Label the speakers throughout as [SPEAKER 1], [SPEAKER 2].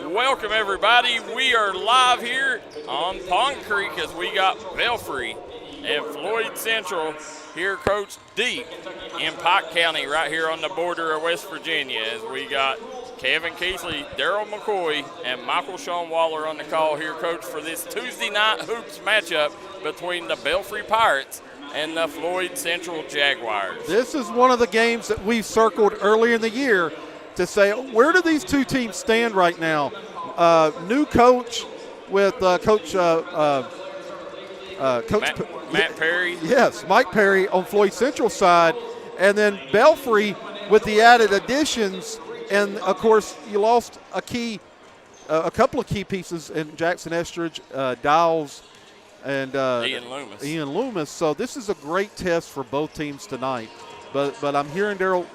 [SPEAKER 1] Welcome, everybody. We are live here on Pond Creek as we got Belfry and Floyd Central here, Coach, deep in Pike County, right here on the border of West Virginia, as we got Kevin Keathley, Darryl McCoy, and Shawn Waller on the call here, Coach, for this Tuesday night hoops matchup between the Belfry Pirates and the Floyd Central Jaguars.
[SPEAKER 2] This is one of the games that we circled earlier in the year to say, where do these two teams stand right now? New coach with Coach
[SPEAKER 1] Matt Perry.
[SPEAKER 2] Yes, Mike Perry on Floyd Central side, and then Belfry with the added additions. And of course, you lost a couple of key pieces in Jackson Estridge, Dials, and Ian Loomis. So this is a great test for both teams tonight. But I'm hearing, Darryl,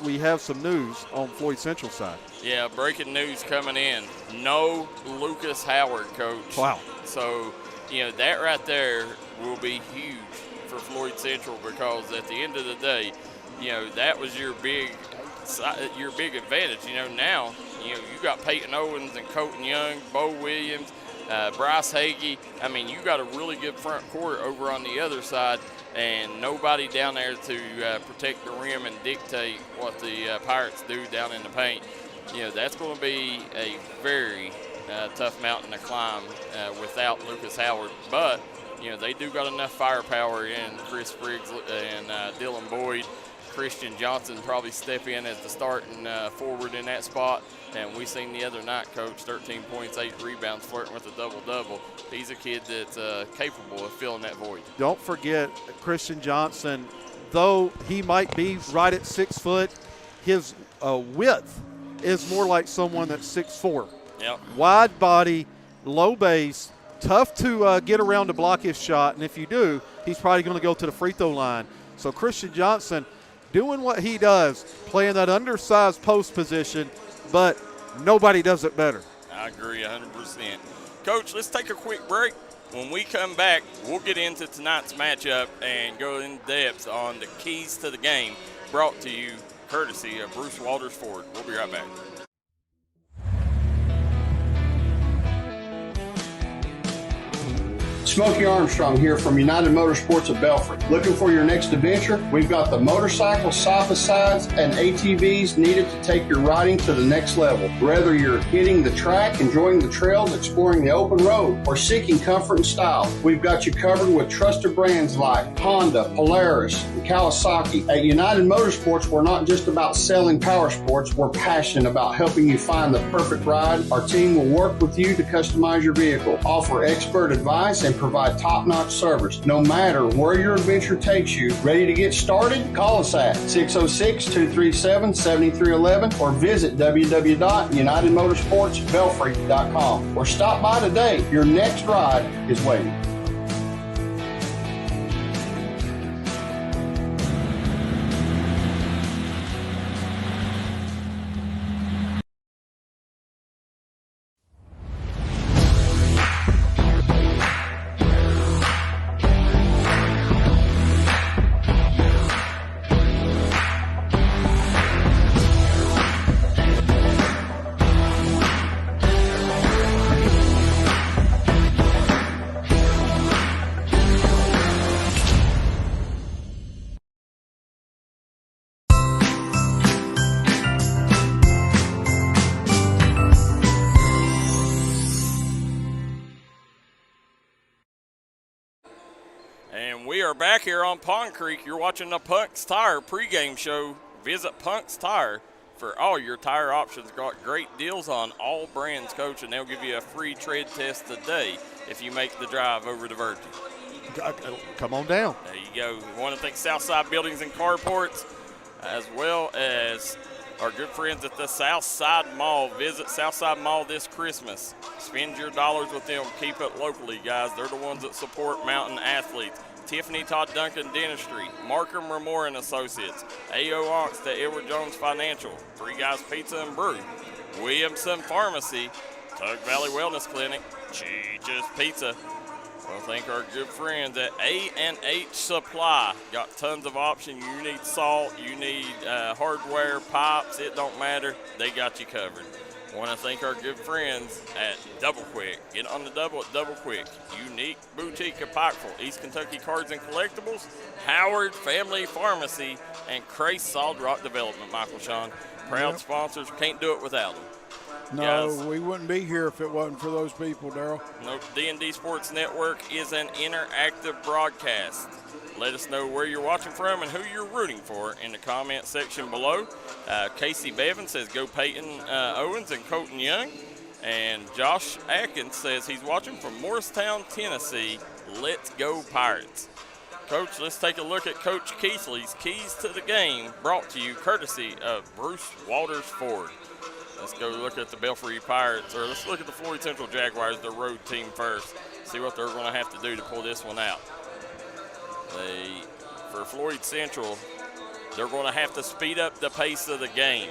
[SPEAKER 2] we have some news on Floyd Central side.
[SPEAKER 1] Yeah, breaking news coming in. No Lucas Howard, Coach.
[SPEAKER 2] Wow.
[SPEAKER 1] So, that right there will be huge for Floyd Central, because at the end of the day, that was your big advantage. Now, you got Peyton Owens and Colton Young, Bo Williams, Bryce Hagee. I mean, you got a really good front court over on the other side, and nobody down there to protect the rim and dictate what the Pirates do down in the paint. That's going to be a very tough mountain to climb without Lucas Howard. But, they do got enough firepower in Chris Briggs and Dylan Boyd. Christian Johnson probably step in as the starting forward in that spot. And we seen the other night, Coach, 13 points, 8 rebounds, flirting with a double-double. He's a kid that's capable of filling that void.
[SPEAKER 2] Don't forget Christian Johnson, though he might be right at 6 foot, his width is more like someone that's 6'4".
[SPEAKER 1] Yep.
[SPEAKER 2] Wide body, low base, tough to get around to block his shot. And if you do, he's probably going to go to the free throw line. So Christian Johnson doing what he does, playing that undersized post position, but nobody does it better.
[SPEAKER 1] I agree 100%. Coach, let's take a quick break. When we come back, we'll get into tonight's matchup and go in depth on the keys to the game, brought to you courtesy of Bruce Walters Ford. We'll be right back.
[SPEAKER 3] Smokey Armstrong here from United Motorsports of Belfry. Looking for your next adventure? We've got the motorcycles, side-by-sides, and ATVs needed to take your riding to the next level. Whether you're hitting the track, enjoying the trails, exploring the open road, or seeking comfort and style, we've got you covered with trusted brands like Honda, Polaris, and Kawasaki. At United Motorsports, we're not just about selling power sports. We're passionate about helping you find the perfect ride. Our team will work with you to customize your vehicle, offer expert advice, and provide top-notch service. No matter where your adventure takes you, ready to get started? Call us at 606-237-7311 or visit www.unitedmotorsportsbelfry.com or stop by today. Your next ride is waiting.
[SPEAKER 1] We are back here on Pond Creek. You're watching the Punk's Tire pregame show. Visit Punk's Tire for all your tire options. Got great deals on all brands, Coach, and they'll give you a free tread test today if you make the drive over to Virgin.
[SPEAKER 2] Come on down.
[SPEAKER 1] There you go. We want to thank Southside Buildings and Carports, as well as our good friends at the Southside Mall. Visit Southside Mall this Christmas. Spend your dollars with them. Keep it locally, guys. They're the ones that support mountain athletes. Tiffany Todd Duncan Dentistry, Markham Ramore and Associates, A.O. Ox to Edward Jones Financial, Three Guys Pizza and Brew, Williamson Pharmacy, Tug Valley Wellness Clinic, Cheech's Pizza. Well, thank our good friends at A&H Supply. Got tons of options. You need salt, you need hardware, pipes, it don't matter. They got you covered. Want to thank our good friends at Double Quick. Get on the double at Double Quick. Unique boutique of Pikeville, East Kentucky Cards and Collectibles, Howard Family Pharmacy, and Crace Solid Rock Development, Michael Shawn. Proud sponsors. Can't do it without them.
[SPEAKER 4] No,
[SPEAKER 1] Guys,
[SPEAKER 4] we wouldn't be here if it wasn't for those people, Darryl.
[SPEAKER 1] Nope. D&D Sports Network is an interactive broadcast. Let us know where you're watching from and who you're rooting for in the comment section below. Casey Bevan says go Peyton Owens and Colton Young. And Josh Atkins says he's watching from Morristown, Tennessee. Let's go Pirates. Coach, let's take a look at Coach Keathley's Keys to the Game, brought to you courtesy of Bruce Walters Ford. Let's go look at the Belfry Pirates, or let's look at the Floyd Central Jaguars, their road team first. See what they're going to have to do to pull this one out. For Floyd Central, they're going to have to speed up the pace of the game.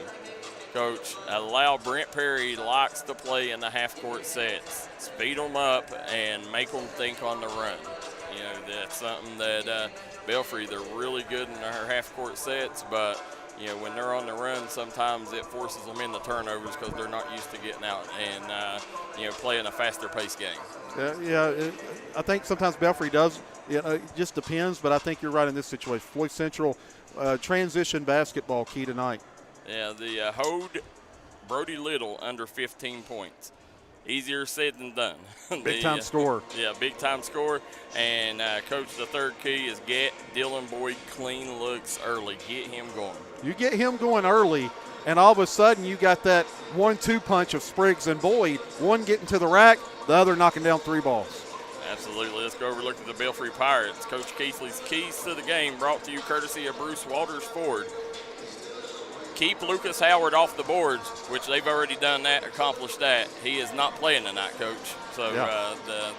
[SPEAKER 1] Coach, allow Brent Perry likes to play in the half-court sets. Speed them up and make them think on the run. You know, that's something that Belfry, they're really good in their half-court sets, but you know, when they're on the run, sometimes it forces them into turnovers because they're not used to getting out and, you know, playing a faster-paced game.
[SPEAKER 2] I think sometimes Belfry does. It just depends, but I think you're right in this situation. Floyd Central, transition basketball key tonight.
[SPEAKER 1] Yeah, the Hode, Brody Little under 15 points. Easier said than done.
[SPEAKER 2] Big-time scorer.
[SPEAKER 1] Yeah, big-time scorer. And, Coach, the third key is get Dylan Boyd clean looks early. Get him going. You
[SPEAKER 2] get him going early, and all of a sudden you got that 1-2 punch of Spriggs and Boyd, one getting to the rack, the other knocking down three balls.
[SPEAKER 1] Absolutely. Let's go over and look at the Belfry Pirates. Coach Keathley's Keys to the Game, brought to you courtesy of Bruce Walters Ford. Keep Lucas Howard off the boards, which they've already done that, accomplished that. He is not playing tonight, Coach, so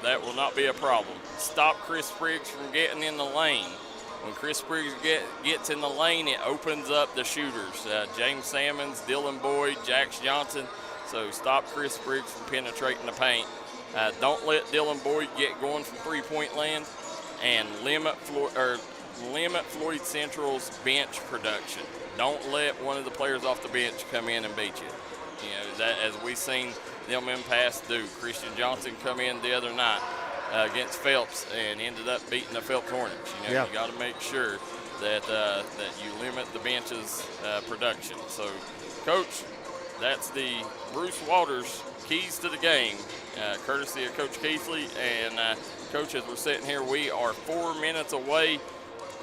[SPEAKER 1] that will not be a problem. Stop Chris Spriggs from getting in the lane. When Chris Spriggs gets in the lane, it opens up the shooters. James Sammons, Dylan Boyd, Jax Johnson. So stop Chris Spriggs from penetrating the paint. Don't let Dylan Boyd get going from three-point land, and limit Floyd Central's bench production. Don't let one of the players off the bench come in and beat you. You know, that as we've seen them in past do. Christian Johnson come in the other night against Phelps and ended up beating the Phelps Hornets. You know, you got to make sure that that you limit the bench's production. So, Coach, that's the Bruce Walters Keys to the Game, courtesy of Coach Keathley. And, Coach, as we're sitting here, we are 4 minutes away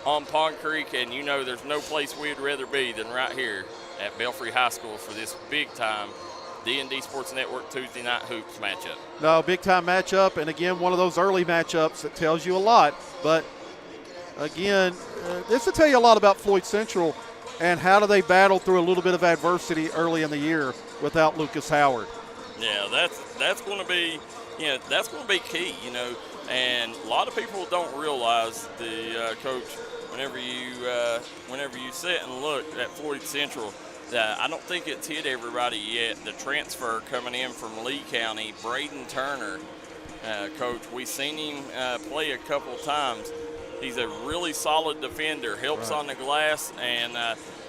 [SPEAKER 1] on Pond Creek, and you know there's no place we'd rather be than right here at Belfry High School for this big-time D&D Sports Network Tuesday Night Hoops matchup.
[SPEAKER 2] No, big-time matchup, and again, one of those early matchups that tells you a lot. But, again, this will tell you a lot about Floyd Central and how do they battle through a little bit of adversity early in the year without Lucas Howard.
[SPEAKER 1] Yeah, that's going to be, you know, that's going to be key, you know. And a lot of people don't realize, the Coach, whenever you sit and look at Floyd Central, I don't think it's hit everybody yet. The transfer coming in from Lee County, Braden Turner, Coach, we've seen him play a couple times. He's a really solid defender, helps on the glass, and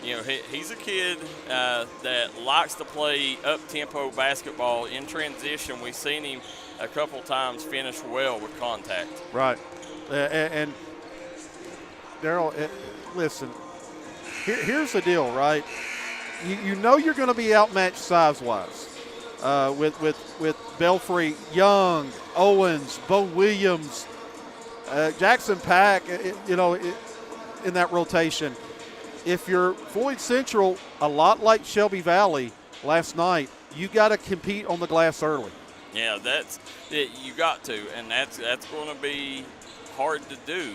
[SPEAKER 1] you know, he's a kid that likes to play up-tempo basketball in transition. We've seen him a couple times finish well with contact. Right.
[SPEAKER 2] And Darryl, listen, here's the deal, right? You know you're going to be outmatched size-wise with Belfry, Young, Owens, Bo Williams, Jackson Pack, in that rotation. If you're Floyd Central, a lot like Shelby Valley last night, you got to compete on the glass early.
[SPEAKER 1] Yeah, that's it. You got to, and that's going to be hard to do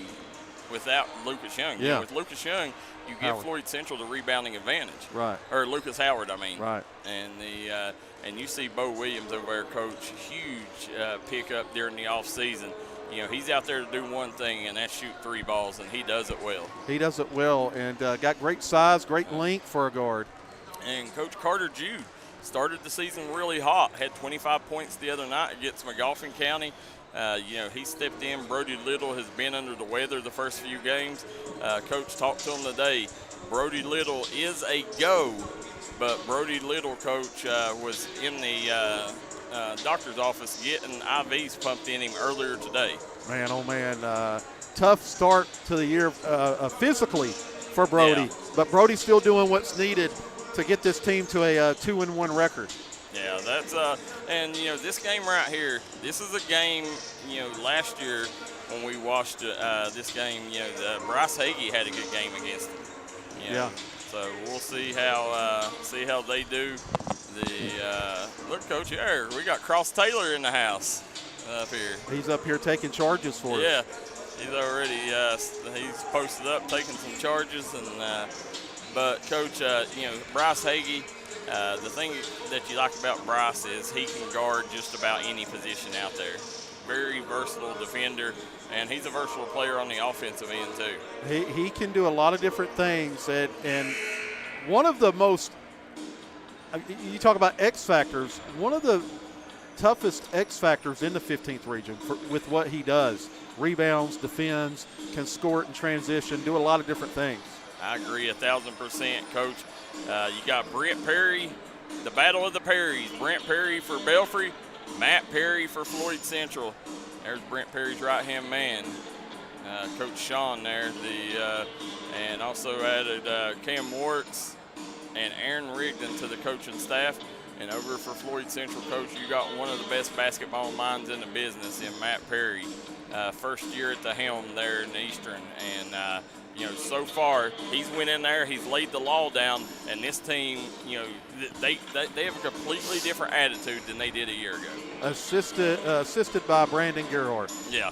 [SPEAKER 1] without Lucas Young.
[SPEAKER 2] Yeah.
[SPEAKER 1] You know, with Lucas Young, you give Floyd Central the rebounding advantage.
[SPEAKER 2] Right.
[SPEAKER 1] Or Lucas Howard, I mean.
[SPEAKER 2] Right.
[SPEAKER 1] And and you see Bo Williams over there, Coach, huge pickup during the offseason. You know, he's out there to do one thing, and that's shoot three balls, and he does it well.
[SPEAKER 2] He does it well, and got great size, great length for a guard.
[SPEAKER 1] And Coach Carter Jude started the season really hot, had 25 points the other night against McGoffin County. You know, he stepped in. Brody Little has been under the weather the first few games. Coach talked to him today. Brody Little is a go, But Brody Little, coach, was in the doctor's office getting IVs pumped in him earlier today.
[SPEAKER 2] Man, oh man, tough start to the year physically for Brody.
[SPEAKER 1] Yeah.
[SPEAKER 2] But Brody's still doing what's needed to get this team to a 2-1 record.
[SPEAKER 1] Yeah, that's and this game right here. This is a game. Last year when we watched this game, Bryce Hagee had a good game against him.
[SPEAKER 2] Yeah.
[SPEAKER 1] So we'll see how they do. Look, Coach, here we got Cross Taylor in the house up here.
[SPEAKER 2] He's up here taking charges for us.
[SPEAKER 1] Yeah, he's already he's posted up taking some charges, and but Coach, Bryce Hagee. The thing that you like about Bryce is he can guard just about any position out there. Very versatile defender, and he's a versatile player on the offensive end too.
[SPEAKER 2] He can do a lot of different things, and one of the most, you talk about X factors, one of the toughest X factors in the 15th region with what he does. Rebounds, defends, can score it in transition, do a lot of different things.
[SPEAKER 1] I agree 1,000%, Coach. You got Brent Perry, the battle of the Perrys. Brent Perry for Belfry, Matt Perry for Floyd Central. There's Brent Perry's right-hand man, Coach Shawn there. And also added Cam Warts and Aaron Rigdon to the coaching staff. And over for Floyd Central, Coach, you got one of the best basketball minds in the business in Matt Perry. First year at the helm there in Eastern. And so far, he's went in there, he's laid the law down, and this team, they have a completely different attitude than they did a year ago.
[SPEAKER 2] Assisted by Brandon Gerhardt.
[SPEAKER 1] Yeah.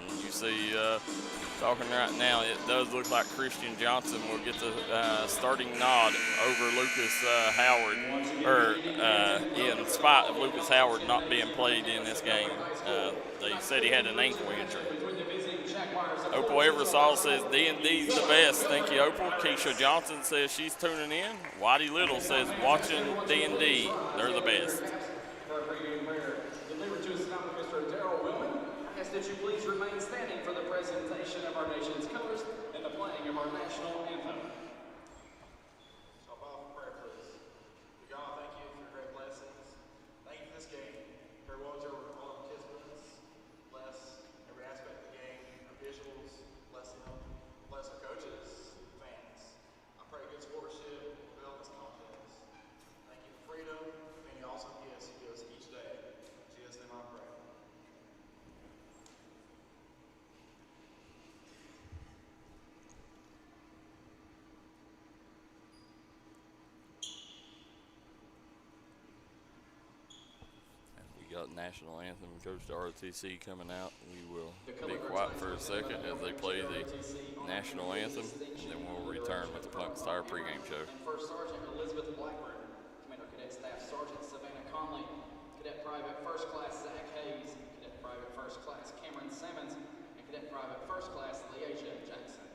[SPEAKER 1] And you see, talking right now, it does look like Christian Johnson will get the starting nod over Lucas Howard, in spite of Lucas Howard not being played in this game. They said he had an ankle injury. Opal Eversole says D&D's the best. Thank you, Opal. Keisha Johnson says she's tuning in. Whitey Little says watching D&D, they're the best.
[SPEAKER 5] Delivered to us now, Mr. Darryl Wilman. I ask that you please remain standing for the presentation of our nation's colors and the playing of our national anthem. So, Bob, prayer, please. God, thank you for your great blessings. Thank you for this game. Very well over all the participants. Bless every aspect of the game, our visuals, bless them, bless our coaches, fans. I pray good sportsmanship, build this confidence. Thank you for freedom, and you also give us each day. In Jesus' name I pray.
[SPEAKER 1] We got national anthem, Coach ROTC coming out. We will be quiet for a second as they play the national anthem, and then we'll return with the Pumpkin Star pregame show.
[SPEAKER 5] First Sergeant Elizabeth Blackburn, Commander Cadet Staff Sergeant Savannah Conley, Cadet Private First Class Zach Hayes, Cadet Private First Class Cameron Simmons, and Cadet Private First Class Leasia Jackson.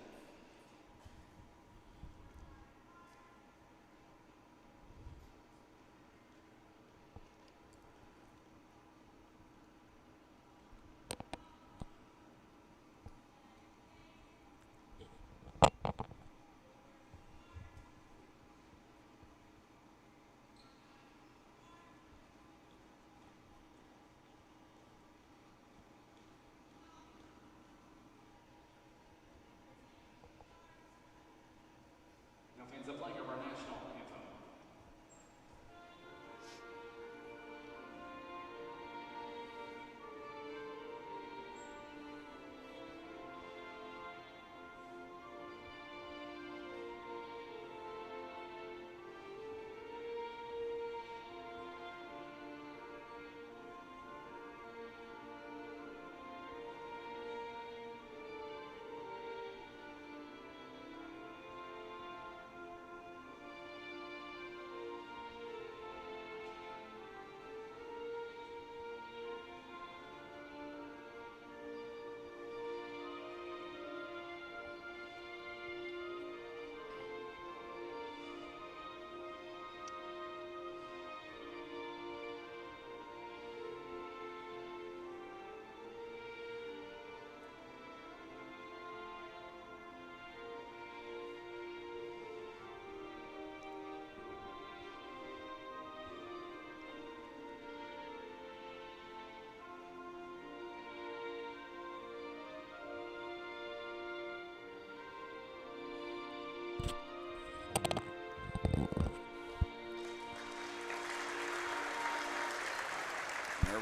[SPEAKER 5] Now, fans, the playing of our national anthem.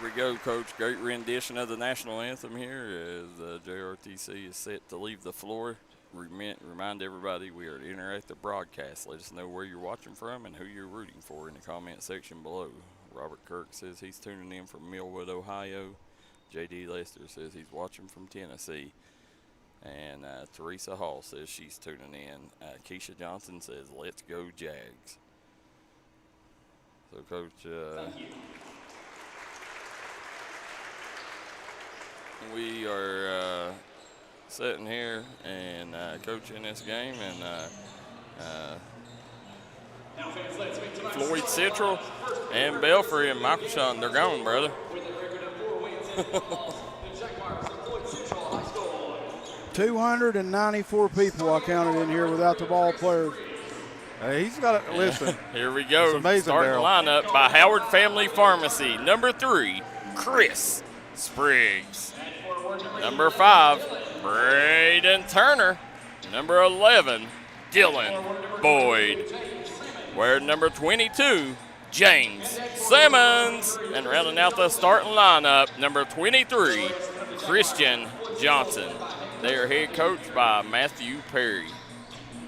[SPEAKER 1] we go, Coach. Great rendition of the national anthem here as JRTC is set to leave the floor. Remind everybody we are at interactive broadcast. Let us know where you're watching from and who you're rooting for in the comment section below. Robert Kirk says he's tuning in from Millwood, Ohio. J.D. Lester says he's watching from Tennessee. And Teresa Hall says she's tuning in. Keisha Johnson says, let's go Jags. So, Coach, we are sitting here and coaching this game. And Floyd Central and Belfry and Michael Shawn, they're gone, brother.
[SPEAKER 4] 294 people I counted in here without the ball players.
[SPEAKER 2] Hey, he's got to listen.
[SPEAKER 1] Here we go.
[SPEAKER 2] It's amazing,
[SPEAKER 1] Starting
[SPEAKER 2] Darryl.
[SPEAKER 1] lineup by Howard Family Pharmacy. Number 3, Chris Spriggs. Number 5, Braden Turner. Number 11, Dylan Boyd. Wearing number 22, James Simmons. And rounding out the starting lineup, number 23, Christian Johnson. They are head coached by Matthew Perry.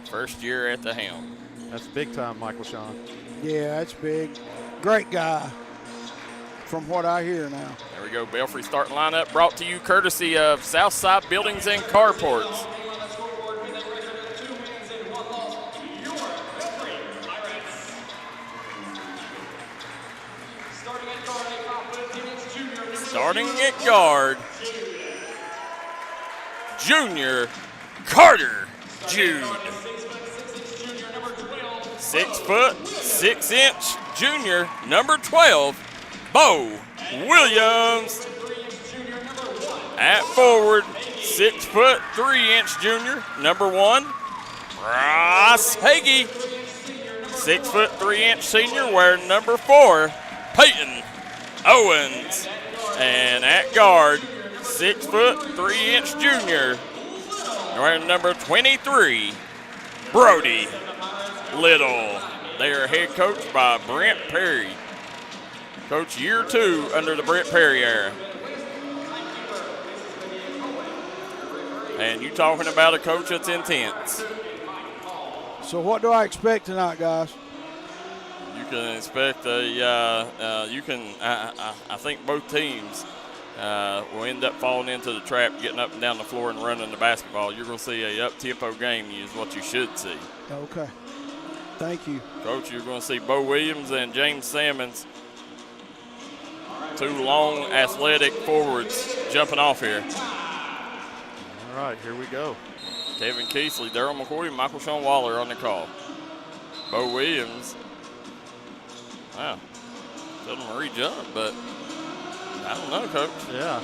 [SPEAKER 1] First year at the helm.
[SPEAKER 2] That's big time, Michael Shawn.
[SPEAKER 4] Yeah, that's big. Great guy, from what I hear now.
[SPEAKER 1] There we go. Belfry starting lineup brought to you courtesy of Southside Buildings and Carports. Starting at guard, junior Carter Jude. 6'6" junior, number 12, Bo Williams. At forward, 6'3" junior, number 1, Ross Hagee. 6'3" senior, wearing number 4, Peyton Owens. And at guard, 6'3" junior, wearing number 23, Brody Little. They are head coached by Brent Perry. Coach year 2 under the Brent Perry era. And you talking about a coach that's intense.
[SPEAKER 4] So what do I expect tonight, guys?
[SPEAKER 1] You can expect I think both teams will end up falling into the trap, getting up and down the floor and running the basketball. You're going to see a up-tempo game is what you should see.
[SPEAKER 4] Okay. Thank you.
[SPEAKER 1] Coach, you're going to see Bo Williams and James Simmons, 2 long, athletic forwards jumping off here.
[SPEAKER 2] All right, here we go.
[SPEAKER 1] Kevin Keathley, Darryl McCoy, and Michael Shawn Waller on the call. Bo Williams. Wow. Told him to re-jump, but I don't know, Coach.
[SPEAKER 2] Yeah.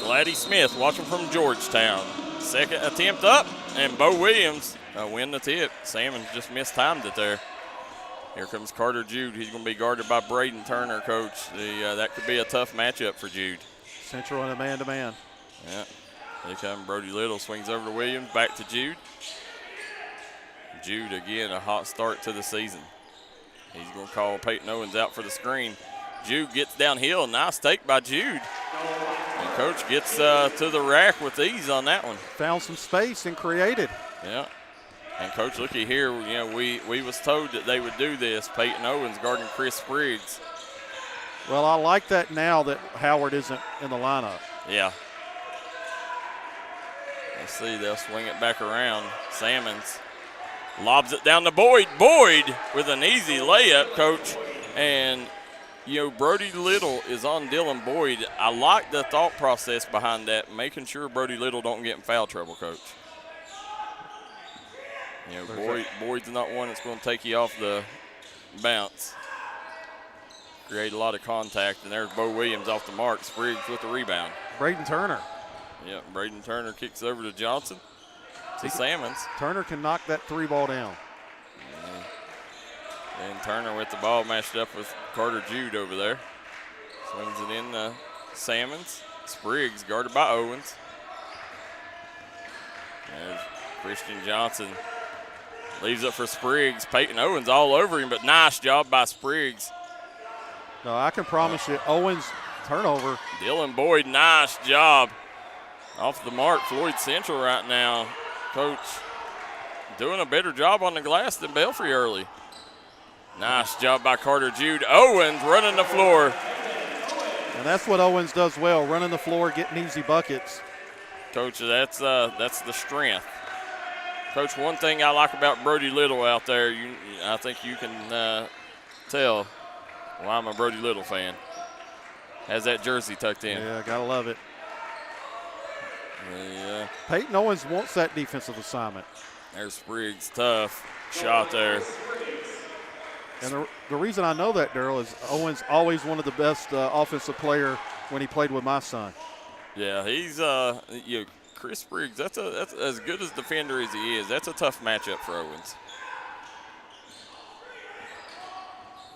[SPEAKER 1] Gladys Smith watching from Georgetown. Second attempt up, and Bo Williams win the tip. Salmon just mistimed it there. Here comes Carter Jude. He's going to be guarded by Braden Turner, Coach. That could be a tough matchup for Jude.
[SPEAKER 2] Central and a man-to-man.
[SPEAKER 1] Yeah. Here comes Brody Little. Swings over to Williams. Back to Jude. Jude, again, a hot start to the season. He's going to call Peyton Owens out for the screen. Jude gets downhill. Nice take by Jude. And Coach gets to the rack with ease on that one.
[SPEAKER 2] Found some space and created.
[SPEAKER 1] Yeah. And Coach, looky here, we was told that they would do this. Peyton Owens guarding Chris Spriggs.
[SPEAKER 2] Well, I like that now that Howard isn't in the lineup.
[SPEAKER 1] Yeah. Let's see, they'll swing it back around. Salmons lobs it down to Boyd. Boyd with an easy layup, Coach. And, Brody Little is on Dylan Boyd. I like the thought process behind that, making sure Brody Little don't get in foul trouble, Coach. Boyd's not one that's going to take you off the bounce. Create a lot of contact, and there's Bo Williams off the mark. Spriggs with the rebound.
[SPEAKER 2] Braden Turner.
[SPEAKER 1] Yeah, Braden Turner kicks over to Johnson. To Salmons.
[SPEAKER 2] Turner can knock that 3 ball down.
[SPEAKER 1] And Turner with the ball matched up with Carter Jude over there. Swings it in to Salmons. Spriggs guarded by Owens. There's Christian Johnson. Leaves it for Spriggs. Peyton Owens all over him, but nice job by Spriggs
[SPEAKER 2] No, I can promise you, Owens turnover.
[SPEAKER 1] Dylan Boyd, nice job. Off the mark, Floyd Central right now. Coach doing a better job on the glass than Belfry early. Nice job by Carter Jude. Owens running the floor.
[SPEAKER 2] And that's what Owens does well, running the floor, getting easy buckets.
[SPEAKER 1] Coach, that's the strength. Coach, one thing I like about Brody Little out there, I think you can tell why I'm a Brody Little fan. Has that jersey tucked in.
[SPEAKER 2] Yeah, gotta love it.
[SPEAKER 1] Yeah.
[SPEAKER 2] Peyton Owens wants that defensive assignment.
[SPEAKER 1] There's Spriggs, tough shot there.
[SPEAKER 2] And the reason I know that, Darryl, is Owens always one of the best offensive player when he played with my son.
[SPEAKER 1] Yeah, he's Chris Spriggs. That's as good as defender as he is. That's a tough matchup for Owens.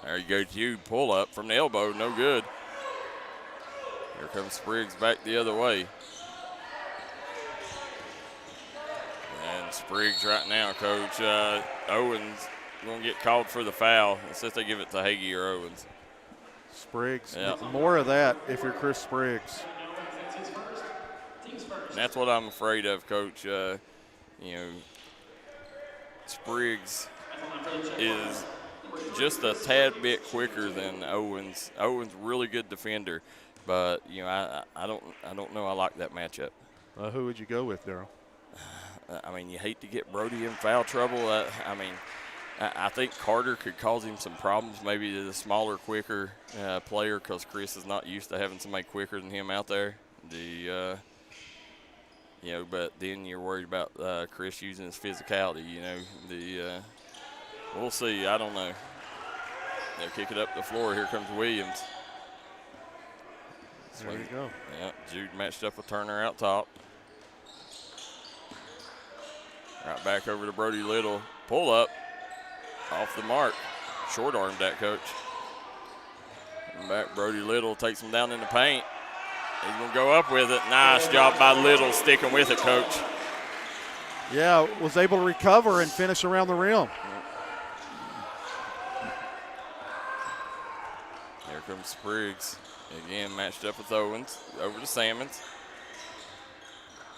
[SPEAKER 1] There you go, Jude. Pull up from the elbow, no good. Here comes Spriggs back the other way. And Spriggs right now, Coach. Owens going to get called for the foul. Let's see if they give it to Hagee or Owens.
[SPEAKER 2] Spriggs.
[SPEAKER 1] Yep.
[SPEAKER 2] More of that if you're Chris Spriggs.
[SPEAKER 1] And that's what I'm afraid of, Coach. Spriggs is just a tad bit quicker than Owens. Owens really good defender, but I don't know. I like that matchup.
[SPEAKER 2] Who would you go with, Darryl?
[SPEAKER 1] I mean, you hate to get Brody in foul trouble. I think Carter could cause him some problems, maybe the smaller, quicker player, because Chris is not used to having somebody quicker than him out there. But then you're worried about Chris using his physicality. We'll see. I don't know. They'll kick it up the floor. Here comes Williams.
[SPEAKER 2] There you go.
[SPEAKER 1] Yeah, Jude matched up with Turner out top. Right back over to Brody Little. Pull up. Off the mark. Short armed that, Coach. And back Brody Little takes him down in the paint. He's going to go up with it. Nice job by Little sticking with it, Coach.
[SPEAKER 2] Yeah, was able to recover and finish around the rim.
[SPEAKER 1] Here comes Spriggs. Again, matched up with Owens. Over to Salmons.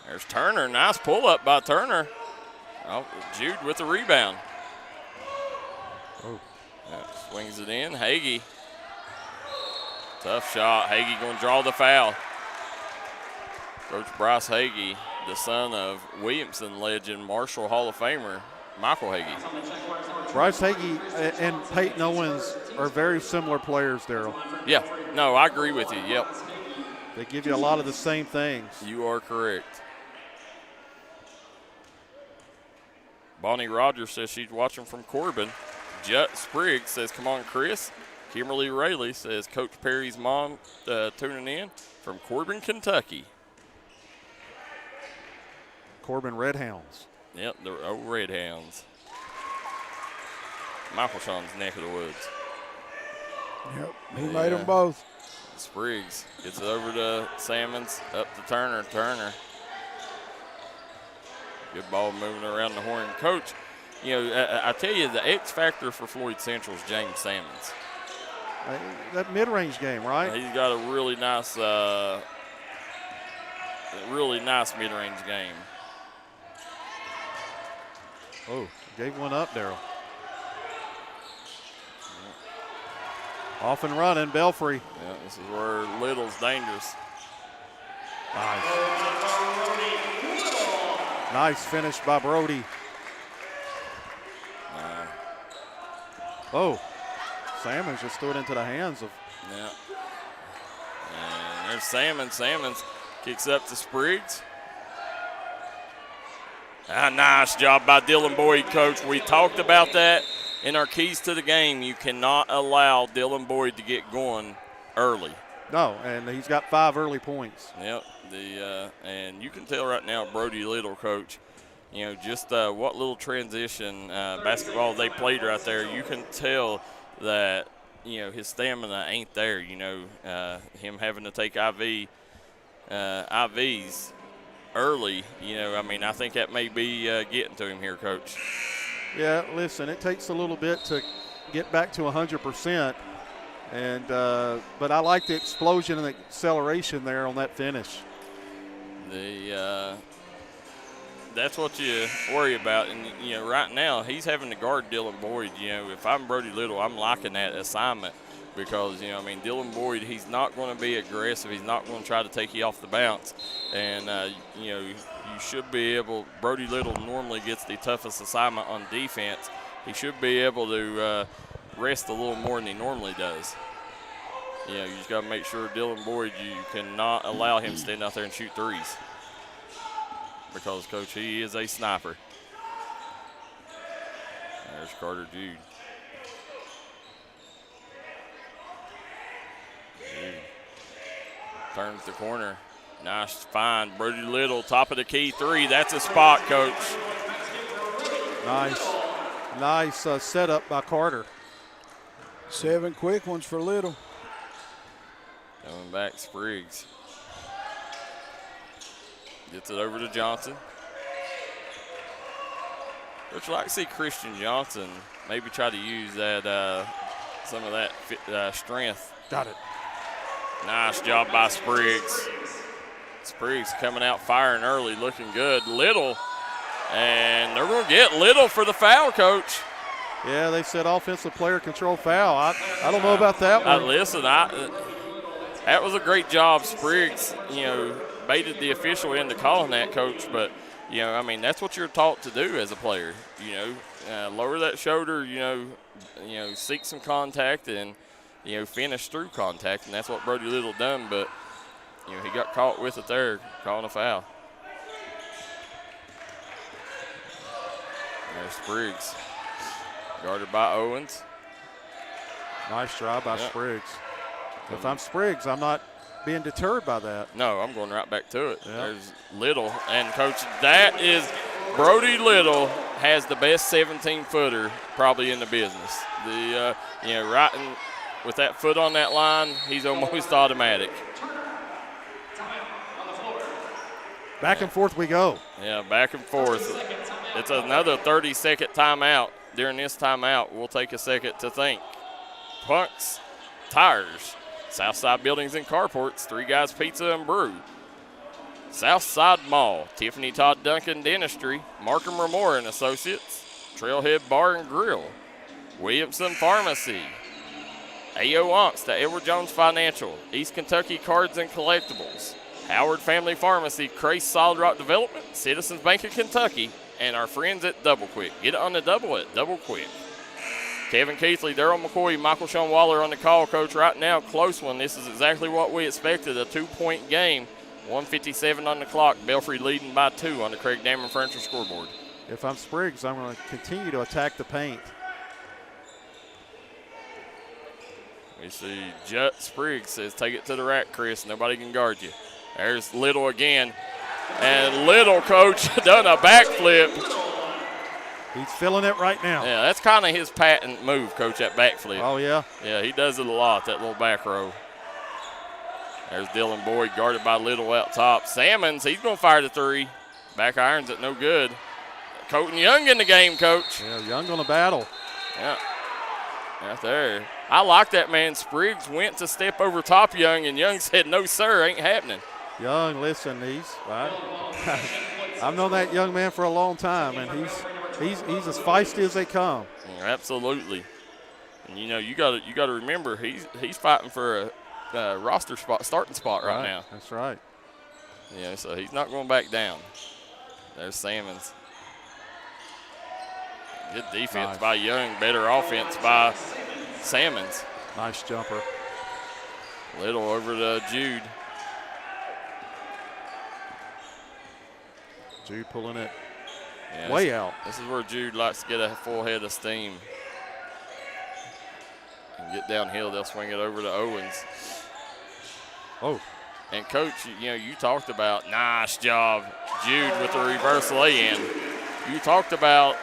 [SPEAKER 1] There's Turner. Nice pull-up by Turner. Oh, Jude with the rebound.
[SPEAKER 2] Oh.
[SPEAKER 1] Swings it in. Hagee. Tough shot. Hagee going to draw the foul. Coach Bryce Hagee, the son of Williamson legend, Marshall Hall of Famer, Michael Hagee.
[SPEAKER 2] Bryce Hagee and Peyton Owens are very similar players, Darryl.
[SPEAKER 1] Yeah, no, I agree with you. Yep.
[SPEAKER 2] They give you a lot of the same things.
[SPEAKER 1] You are correct. Bonnie Rogers says she's watching from Corbin. Jet Spriggs says, come on, Chris. Kimberly Rayleigh says, Coach Perry's mom tuning in from Corbin, Kentucky.
[SPEAKER 2] Corbin Red Hounds.
[SPEAKER 1] Yep, the old Red Hounds. Michael Shawn's neck of the woods.
[SPEAKER 4] Yep, he made them both.
[SPEAKER 1] Spriggs gets it over to Salmons, up to Turner. Turner. Good ball moving around the horn. Coach, I tell you, the X factor for Floyd Central is James Salmons.
[SPEAKER 2] That mid-range game, right?
[SPEAKER 1] He's got a really nice mid-range game.
[SPEAKER 2] Oh, gave one up, Darryl. Off and running, Belfry.
[SPEAKER 1] Yeah, this is where Little's dangerous.
[SPEAKER 2] Nice. Nice finish by Brody. Oh, Salmons just threw it into the hands of.
[SPEAKER 1] Yeah. And there's Salmons. Salmons kicks up to Spriggs. Nice job by Dylan Boyd, Coach. We talked about that in our keys to the game. You cannot allow Dylan Boyd to get going early.
[SPEAKER 2] No, and he's got 5 early points.
[SPEAKER 1] Yep. And you can tell right now, Brody Little, Coach, just what little transition basketball they played right there. You can tell that, his stamina ain't there. Him having to take IVs early, I think that may be getting to him here, Coach.
[SPEAKER 2] Yeah, listen, it takes a little bit to get back to 100%, And but I like the explosion and the acceleration there on that finish.
[SPEAKER 1] That's what you worry about. And, right now he's having to guard Dylan Boyd. If I'm Brody Little, I'm liking that assignment because, Dylan Boyd, he's not going to be aggressive. He's not going to try to take you off the bounce. And, you should be able – Brody Little normally gets the toughest assignment on defense. He should be able to rest a little more than he normally does. You just got to make sure Dylan Boyd, you cannot allow him to stand out there and shoot threes. Because, Coach, he is a sniper. There's Carter Jude. Turns the corner. Nice find. Brody Little, top of the key three. That's a spot, Coach.
[SPEAKER 2] Nice setup by Carter.
[SPEAKER 4] 7 quick ones for Little.
[SPEAKER 1] Coming back, Spriggs. Gets it over to Johnson. Coach, I'd like to see Christian Johnson maybe try to use that some of that strength.
[SPEAKER 2] Got it.
[SPEAKER 1] Nice job by Spriggs. Spriggs coming out firing early, looking good. Little, and they're going to get Little for the foul, Coach.
[SPEAKER 2] Yeah, they said offensive player control foul. I don't know about that one.
[SPEAKER 1] Listen, that was a great job. Spriggs, baited the official into calling that, Coach, but, that's what you're taught to do as a player. Lower that shoulder, seek some contact and, finish through contact, and that's what Brody Little done, but, he got caught with it there, calling a foul. There's Spriggs, guarded by Owens.
[SPEAKER 2] Nice job by Spriggs. If I'm Spriggs, I'm not being deterred by that.
[SPEAKER 1] No, I'm going right back to it.
[SPEAKER 2] Yep.
[SPEAKER 1] There's Little, and Coach, that is Brody Little has the best 17-footer probably in the business. Right with that foot on that line, he's almost automatic.
[SPEAKER 2] Back and forth we go.
[SPEAKER 1] Yeah, back and forth. It's another 30-second timeout. During this timeout, we'll take a second to think. Punks, Tires, Southside Buildings and Carports, Three Guys Pizza and Brew, Southside Mall, Tiffany Todd Duncan Dentistry, Markham Ramore and Associates, Trailhead Bar and Grill, Williamson Pharmacy, A.O. Onks to Edward Jones Financial, East Kentucky Cards and Collectibles, Howard Family Pharmacy, Crace Solid Rock Development, Citizens Bank of Kentucky, and our friends at Double Quick. Get it on the double at Double Quick. Kevin Keathley, Darryl McCoy, Michael Shawn Waller on the call, Coach. Right now, close one. This is exactly what we expected, a 2-point game. 1:57 on the clock. Belfry leading by 2 on the Craig Dameron Furniture scoreboard.
[SPEAKER 2] If I'm Spriggs, I'm going to continue to attack the paint.
[SPEAKER 1] We see Jut Spriggs says, take it to the rack, Chris. Nobody can guard you. There's Little again. And Little, Coach, done a backflip.
[SPEAKER 2] He's feeling it right now.
[SPEAKER 1] Yeah, that's kind of his patent move, Coach, that backflip.
[SPEAKER 2] Oh, yeah?
[SPEAKER 1] Yeah, he does it a lot, that little back row. There's Dylan Boyd guarded by Little out top. Salmons, he's going to fire the three. Back irons it, no good. Colton Young in the game, Coach.
[SPEAKER 2] Yeah, Young on the battle.
[SPEAKER 1] Yeah, right there. I like that, man. Spriggs went to step over top Young, and Young said, no, sir, ain't happening.
[SPEAKER 2] Young, listen, I've known that young man for a long time, and he's as feisty as they come.
[SPEAKER 1] Yeah, absolutely. And you got to remember he's fighting for a roster spot, starting spot right now.
[SPEAKER 2] That's right.
[SPEAKER 1] Yeah, so he's not going back down. There's Salmons. Good defense by Young, better offense by Salmons.
[SPEAKER 2] Nice jumper.
[SPEAKER 1] Little over to Jude.
[SPEAKER 2] Jude pulling it
[SPEAKER 1] Yeah,
[SPEAKER 2] way out.
[SPEAKER 1] This is where Jude likes to get a full head of steam. And get downhill, they'll swing it over to Owens.
[SPEAKER 2] Oh.
[SPEAKER 1] And, Coach, you talked about, nice job, Jude, with the reverse lay-in. You talked about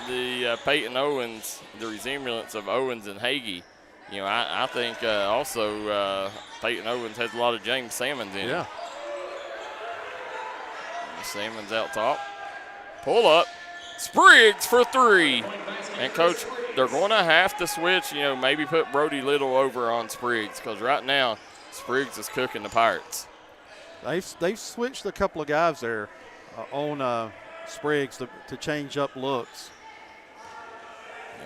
[SPEAKER 1] the Peyton Owens, the resemblance of Owens and Hagee. I think also Peyton Owens has a lot of James Salmons in him. Salmons out top. Pull up. Spriggs for 3. And, Coach, they're going to have to switch, maybe put Brody Little over on Spriggs, because right now Spriggs is cooking the Pirates.
[SPEAKER 2] They've switched a couple of guys there on Spriggs to change up looks.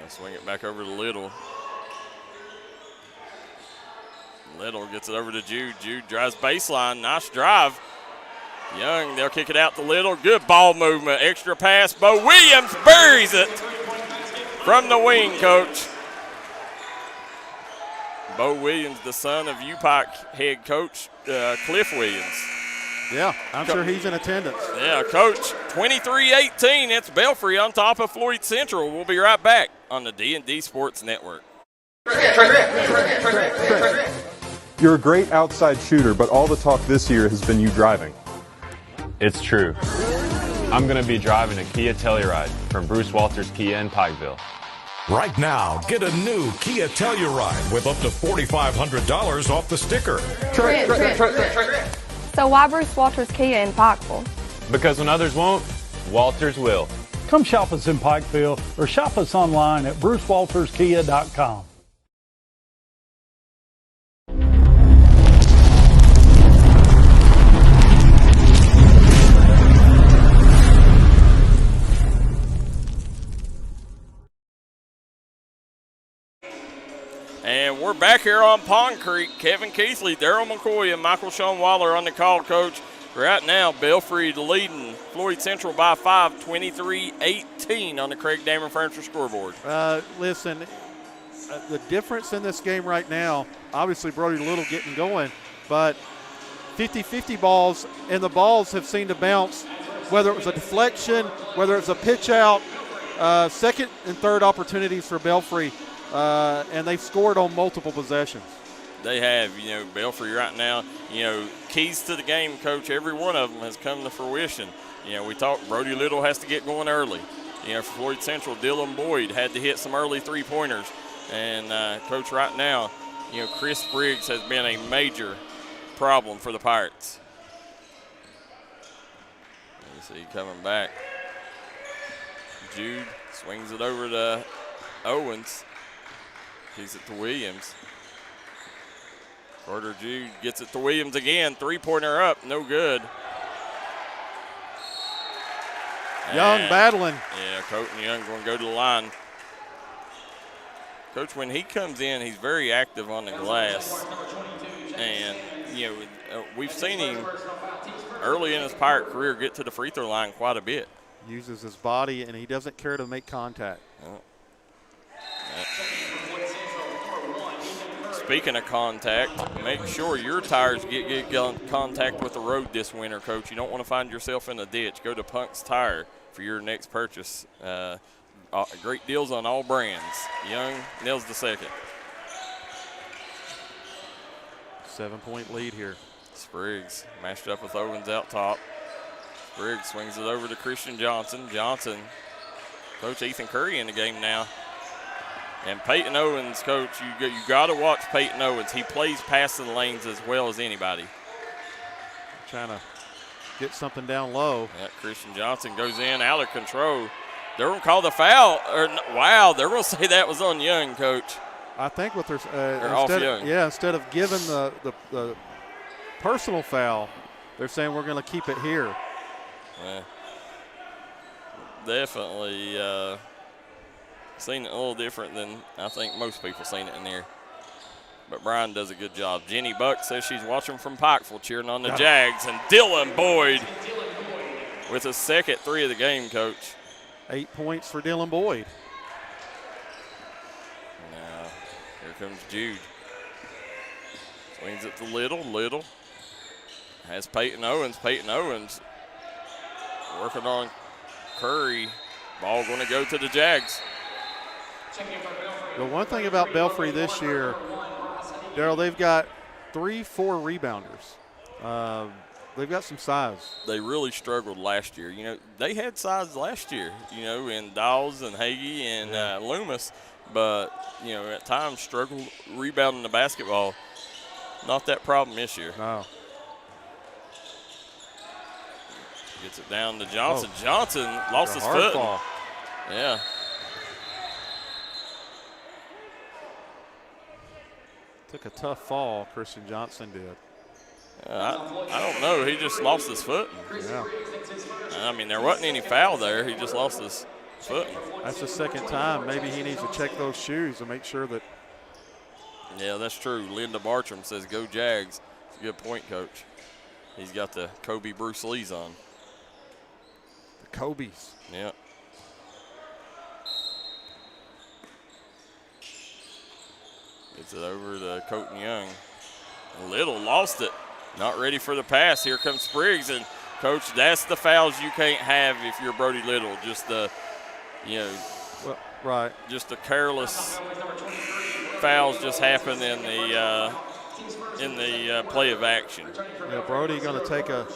[SPEAKER 1] Swing it back over to Little. Little gets it over to Jude. Jude drives baseline. Nice drive. Young, they'll kick it out to Little. Good ball movement. Extra pass. Bo Williams buries it from the wing, Coach. Bo Williams, the son of UPike head coach Cliff Williams.
[SPEAKER 2] Yeah, I'm sure he's in attendance.
[SPEAKER 1] Yeah, Coach, 23-18. It's Belfry on top of Floyd Central. We'll be right back on the D&D Sports Network.
[SPEAKER 6] You're a great outside shooter, but all the talk this year has been you driving.
[SPEAKER 7] It's true. I'm going to be driving a Kia Telluride from Bruce Walters Kia in Pikeville.
[SPEAKER 8] Right now, get a new Kia Telluride with up to $4,500 off the sticker.
[SPEAKER 9] So why Bruce Walters Kia in Pikeville?
[SPEAKER 7] Because when others won't, Walters will.
[SPEAKER 10] Come shop us in Pikeville or shop us online at brucewalterskia.com.
[SPEAKER 1] And we're back here on Pond Creek. Kevin Keathley, Darryl McCoy, and Michael Shawn Waller on the call, Coach. Right now, Belfry leading Floyd Central by 5, 23-18 on the Craig Damer Furniture scoreboard.
[SPEAKER 2] Listen, the difference in this game right now, obviously Brody Little getting going, but 50-50 balls, and the balls have seemed to bounce, whether it was a deflection, whether it was a pitch out, second and third opportunities for Belfry. And they've scored on multiple possessions.
[SPEAKER 1] They have, Belfry right now, keys to the game, Coach, every one of them has come to fruition. We talked Brody Little has to get going early. For Floyd Central, Dylan Boyd had to hit some early three-pointers. And, Coach, right now, Chris Spriggs has been a major problem for the Pirates. You see coming back. Jude swings it over to Owens. Keeps it to Williams. Carter Jude gets it to Williams again. Three-pointer up, no good.
[SPEAKER 2] Young battling.
[SPEAKER 1] Yeah, Colton Young going to go to the line. Coach, when he comes in, he's very active on the glass. And, we've seen him early in his Pirate career get to the free throw line quite a bit.
[SPEAKER 2] Uses his body, and he doesn't care to make contact.
[SPEAKER 1] Oh. Speaking of contact, make sure your tires get contact with the road this winter, Coach. You don't want to find yourself in a ditch. Go to Punk's Tire for your next purchase. Great deals on all brands. Young nails the second.
[SPEAKER 2] 7-point lead here.
[SPEAKER 1] Spriggs matched up with Owens out top. Spriggs swings it over to Christian Johnson. Johnson, Coach Ethan Curry in the game now. And Peyton Owens, Coach, you got to watch Peyton Owens. He plays passing lanes as well as anybody.
[SPEAKER 2] Trying to get something down low.
[SPEAKER 1] Yeah, Christian Johnson goes in, out of control. They're going to call the foul. Wow, they're going to say that was on Young, Coach.
[SPEAKER 2] I think what they're
[SPEAKER 1] off Young.
[SPEAKER 2] Instead of giving the personal foul, they're saying we're going to keep it here.
[SPEAKER 1] Yeah. Definitely seen it a little different than I think most people seen it in there. But Brian does a good job. Jenny Buck says she's watching from Pikeville, cheering on the Jags. And Dylan Boyd with his second 3 of the game, Coach.
[SPEAKER 2] 8 points for Dylan Boyd.
[SPEAKER 1] Now, here comes Jude. Swings it to Little. Little has Peyton Owens. Peyton Owens working on Curry. Ball going to go to the Jags.
[SPEAKER 2] The one thing about Belfry this year, Darryl, they've got 3-4 rebounders. They've got some size.
[SPEAKER 1] They really struggled last year. They had size last year, in Dawes and Hagee and Loomis. But, at times struggled rebounding the basketball. Not that problem this year.
[SPEAKER 2] No.
[SPEAKER 1] Gets it down to Johnson. Johnson lost his foot. Yeah.
[SPEAKER 2] Took a tough fall, Christian Johnson did.
[SPEAKER 1] I don't know. He just lost his foot.
[SPEAKER 2] Yeah.
[SPEAKER 1] I mean, there wasn't any foul there. He just lost his foot.
[SPEAKER 2] That's the second time. Maybe he needs to check those shoes and make sure that.
[SPEAKER 1] Yeah, that's true. Linda Bartram says, go Jags. It's a good point, Coach. He's got the Kobe Bruce Lees on.
[SPEAKER 2] The Kobe's.
[SPEAKER 1] Yeah. Gets it over to Colton Young. Little lost it. Not ready for the pass. Here comes Spriggs. And, Coach, that's the fouls you can't have if you're Brody Little. Just the,
[SPEAKER 2] well, right.
[SPEAKER 1] Just the careless fouls just happen in the play of action.
[SPEAKER 2] Yeah, Brody going to take a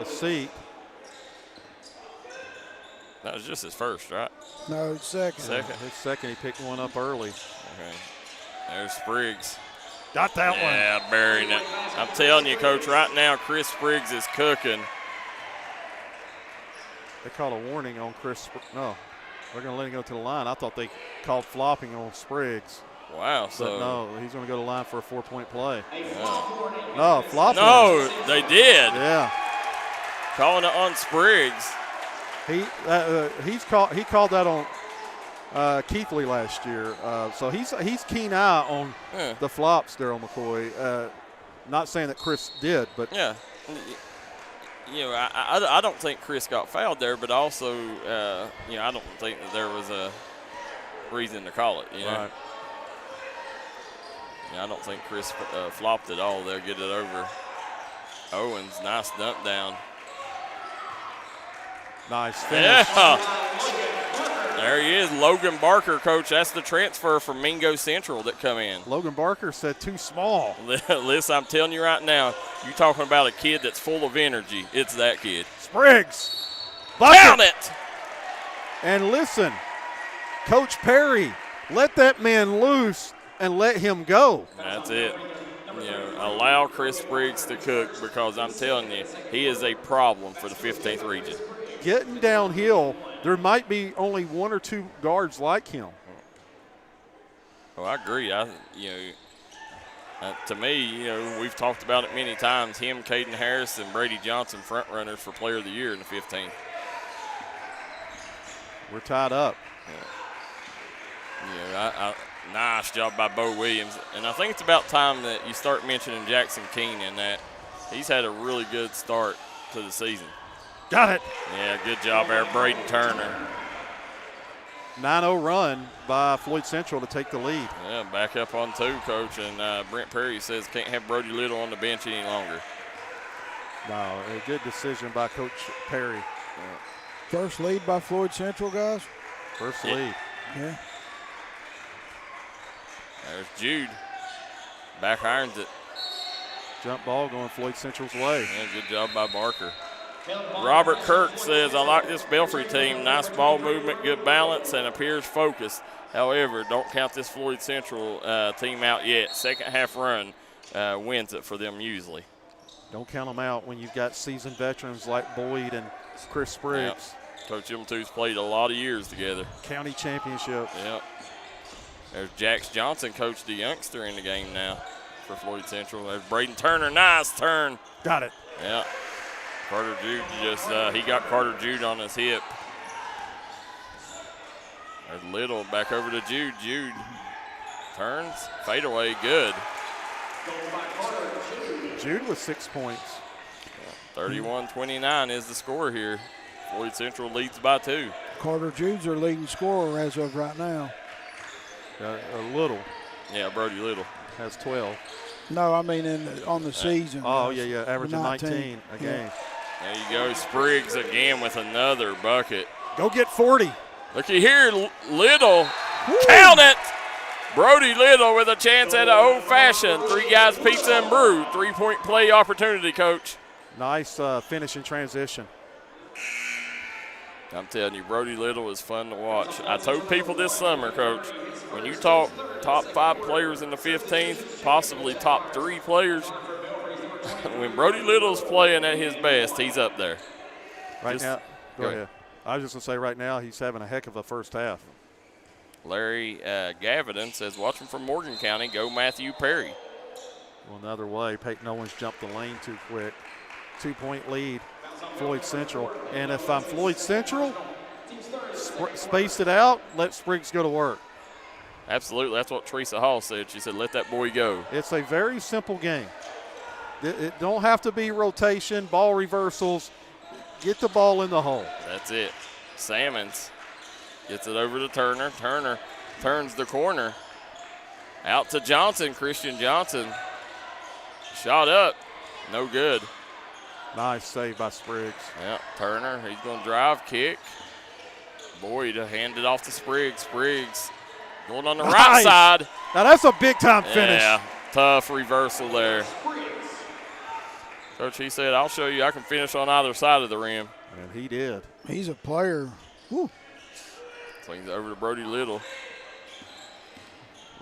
[SPEAKER 2] seat.
[SPEAKER 1] That was just his first, right?
[SPEAKER 4] No, second.
[SPEAKER 2] His second, he picked one up early.
[SPEAKER 1] Okay. There's Spriggs.
[SPEAKER 2] Got that one.
[SPEAKER 1] Yeah, burying it. I'm telling you, Coach, right now, Chris Spriggs is cooking.
[SPEAKER 2] They called a warning on Chris. No, they're going to let him go to the line. I thought they called flopping on Spriggs.
[SPEAKER 1] Wow.
[SPEAKER 2] But no, he's going to go to the line for a 4-point play.
[SPEAKER 1] Yeah.
[SPEAKER 2] No, flopping.
[SPEAKER 1] No, they did.
[SPEAKER 2] Yeah.
[SPEAKER 1] Calling it on Spriggs.
[SPEAKER 2] He called that on Keathley last year. So he's keen eye on the flops, Darryl McCoy. Not saying that Chris did, but
[SPEAKER 1] yeah. I don't think Chris got fouled there, but also I don't think that there was a reason to call it.
[SPEAKER 2] Right.
[SPEAKER 1] Yeah, I don't think Chris flopped at all there. Get it over. Owens, nice dump down.
[SPEAKER 2] Nice finish.
[SPEAKER 1] Yeah. There he is, Logan Barker, Coach. That's the transfer from Mingo Central that come in.
[SPEAKER 2] Logan Barker said too small.
[SPEAKER 1] Listen, I'm telling you right now, you're talking about a kid that's full of energy. It's that kid.
[SPEAKER 2] Spriggs.
[SPEAKER 1] Down it.
[SPEAKER 2] And listen, Coach Perry, let that man loose and let him go.
[SPEAKER 1] That's it. Allow Chris Spriggs to cook, because I'm telling you, he is a problem for the 15th region.
[SPEAKER 2] Getting downhill, there might be only one or two guards like him.
[SPEAKER 1] Oh, I agree. To me, we've talked about it many times. Him, Caden Harris, and Brady Johnson, front runners for Player of the Year in the 15th.
[SPEAKER 2] We're tied up.
[SPEAKER 1] Nice job by Bo Williams. And I think it's about time that you start mentioning Jackson Keenan, that he's had a really good start to the season.
[SPEAKER 2] Got it.
[SPEAKER 1] Yeah, good job there, Braden Turner.
[SPEAKER 2] 9-0 run by Floyd Central to take the lead.
[SPEAKER 1] Yeah, back up on 2, Coach. And Brent Perry says can't have Brody Little on the bench any longer.
[SPEAKER 2] No, a good decision by Coach Perry.
[SPEAKER 1] Yeah.
[SPEAKER 4] First lead by Floyd Central, guys.
[SPEAKER 2] First lead.
[SPEAKER 4] Yeah.
[SPEAKER 1] There's Jude. Back irons it.
[SPEAKER 2] Jump ball going Floyd Central's way.
[SPEAKER 1] Yeah, good job by Barker. Robert Kirk says, I like this Belfry team. Nice ball movement, good balance, and appears focused. However, don't count this Floyd Central team out yet. Second half run wins it for them usually.
[SPEAKER 2] Don't count them out when you've got seasoned veterans like Boyd and Chris Spriggs.
[SPEAKER 1] Yep. Coach, them two's played a lot of years together.
[SPEAKER 2] County championship.
[SPEAKER 1] Yep. There's Jax Johnson, coached a youngster in the game now for Floyd Central. There's Braden Turner, nice turn.
[SPEAKER 2] Got it.
[SPEAKER 1] Yeah. Carter Jude he got Carter Jude on his hip. There's Little, back over to Jude. Jude turns, fadeaway, good.
[SPEAKER 2] Jude with 6 points.
[SPEAKER 1] 31-29 is the score here. Floyd Central leads by 2.
[SPEAKER 4] Carter Jude's their leading scorer as of right now.
[SPEAKER 2] A Little.
[SPEAKER 1] Yeah, Brody Little.
[SPEAKER 2] Has 12.
[SPEAKER 4] No, I mean on the season.
[SPEAKER 2] Oh, yeah, averaging 19 a game.
[SPEAKER 4] Yeah.
[SPEAKER 1] There you go, Spriggs again with another bucket.
[SPEAKER 2] Go get 40.
[SPEAKER 1] Looky here, Little. Woo. Count it! Brody Little with a chance at an old-fashioned 3 guys pizza and brew. 3-point play opportunity, Coach.
[SPEAKER 2] Nice finish in transition.
[SPEAKER 1] I'm telling you, Brody Little is fun to watch. I told people this summer, Coach, when you talk top 5 players in the 15th, possibly top 3 players, when Brody Little's playing at his best, he's up there.
[SPEAKER 2] Right now, go ahead. I was just going to say right now he's having a heck of a first half.
[SPEAKER 1] Larry Gavidan says, watching from Morgan County, go Matthew Perry.
[SPEAKER 2] Well, another way, Peyton Owens jumped the lane too quick. 2-point lead, Floyd Central. And if I'm Floyd Central, space it out, let Spriggs go to work.
[SPEAKER 1] Absolutely. That's what Teresa Hall said. She said, let that boy go.
[SPEAKER 2] It's a very simple game. It don't have to be rotation, ball reversals. Get the ball in the hole.
[SPEAKER 1] That's it. Salmons gets it over to Turner. Turner turns the corner. Out to Johnson, Christian Johnson. Shot up. No good.
[SPEAKER 2] Nice save by Spriggs.
[SPEAKER 1] Yeah, Turner, he's going to drive, kick. Boyd handed off to Spriggs. Spriggs going on the right side.
[SPEAKER 2] Now that's a big-time finish.
[SPEAKER 1] Yeah, tough reversal there. Coach, he said, I'll show you I can finish on either side of the rim.
[SPEAKER 2] And he did.
[SPEAKER 4] He's a player. Woo.
[SPEAKER 1] Swings over to Brody Little.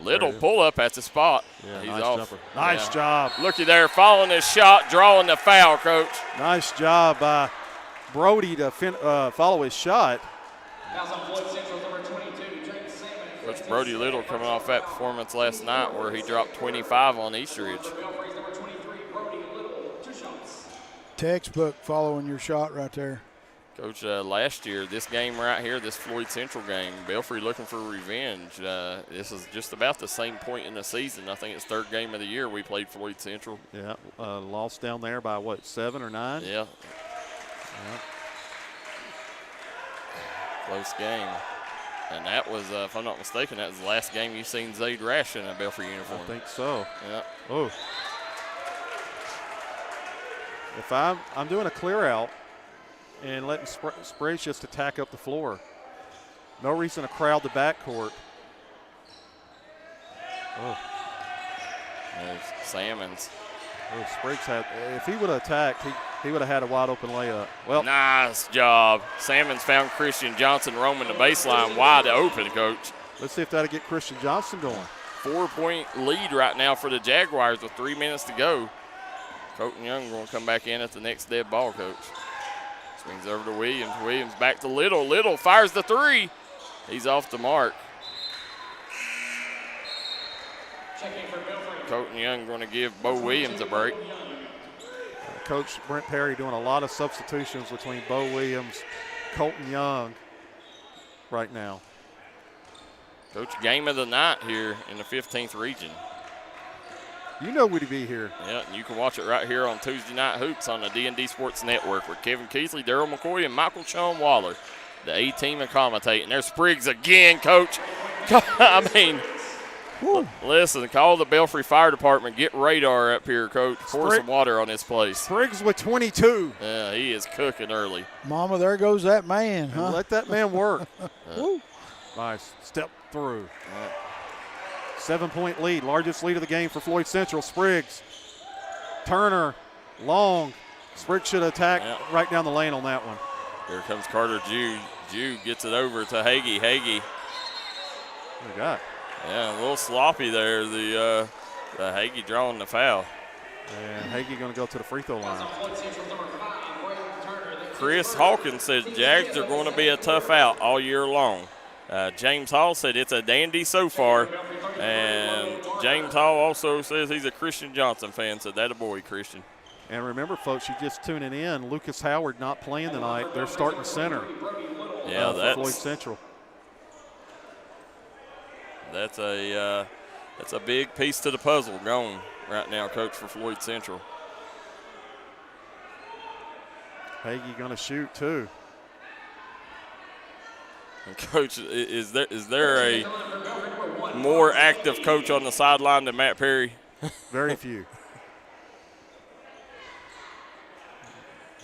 [SPEAKER 1] Little pull up at the spot.
[SPEAKER 2] Yeah,
[SPEAKER 1] he's
[SPEAKER 2] nice
[SPEAKER 1] off.
[SPEAKER 2] jumper. Nice job.
[SPEAKER 1] Looky there, following his shot, drawing the foul, Coach.
[SPEAKER 2] Nice job by Brody to follow his shot.
[SPEAKER 1] Coach Brody Little coming off that performance last night where he dropped 25 on Eastridge.
[SPEAKER 4] Textbook following your shot right there.
[SPEAKER 1] Coach, last year, this game right here, this Floyd Central game, Belfry looking for revenge. This is just about the same point in the season. I think it's third game of the year we played Floyd Central.
[SPEAKER 2] Yeah, lost down there by, what, 7 or 9?
[SPEAKER 1] Yeah. Close game. And that was, if I'm not mistaken, that was the last game you've seen Zayd Rash in a Belfry uniform.
[SPEAKER 2] I think so.
[SPEAKER 1] Yeah.
[SPEAKER 2] Oh. If I'm doing a clear out and letting Spriggs just attack up the floor. No reason to crowd the backcourt. Oh.
[SPEAKER 1] There's Salmons.
[SPEAKER 2] Oh, Spriggs had, if he would have attacked, he would have had a wide open layup. Well,
[SPEAKER 1] nice job. Salmons found Christian Johnson roaming the baseline wide open, Coach.
[SPEAKER 2] Let's see if that'll get Christian Johnson going.
[SPEAKER 1] 4-point lead right now for the Jaguars with 3 minutes to go. Colton Young going to come back in at the next dead ball, Coach. Swings over to Williams. Williams back to Little. Little fires the three. He's off the mark. Colton Young going to give Bo Williams a break.
[SPEAKER 2] Coach Brent Perry doing a lot of substitutions between Bo Williams, Colton Young right now.
[SPEAKER 1] Coach, game of the night here in the 15th region.
[SPEAKER 2] You know we'd be here.
[SPEAKER 1] Yeah, and you can watch it right here on Tuesday Night Hoops on the D&D Sports Network with Kevin Keathley, Darryl McCoy, and Michael Shawn Waller. The A-team and commentating. There's Spriggs again, Coach. I mean, listen, call the Belfry Fire Department. Get radar up here, Coach. Pour some water on this place.
[SPEAKER 2] Spriggs with 22.
[SPEAKER 1] Yeah, he is cooking early.
[SPEAKER 4] Mama, there goes that man, huh?
[SPEAKER 2] Let that man work. Nice. Step through. 7-point lead, largest lead of the game for Floyd Central. Spriggs, Turner, long. Spriggs should attack right down the lane on that one.
[SPEAKER 1] Here comes Carter Jew. Jew gets it over to Hagee. Hagee.
[SPEAKER 2] What do you got?
[SPEAKER 1] Yeah, a little sloppy there. The Hagee drawing the foul.
[SPEAKER 2] And Hagee going to go to the free throw line.
[SPEAKER 1] Chris Hawkins said Jags are going to be a tough out all year long. James Hall said it's a dandy so far. And James Hall also says he's a Christian Johnson fan. So that a boy, Christian.
[SPEAKER 2] And remember, folks, you just tuning in. Lucas Howard not playing tonight. They're starting center.
[SPEAKER 1] Yeah,
[SPEAKER 2] for
[SPEAKER 1] that's
[SPEAKER 2] Floyd Central.
[SPEAKER 1] That's a big piece to the puzzle going right now, Coach, for Floyd Central.
[SPEAKER 2] Hagee going to shoot too.
[SPEAKER 1] And Coach, is there a more active coach on the sideline than Matt Perry?
[SPEAKER 2] Very few.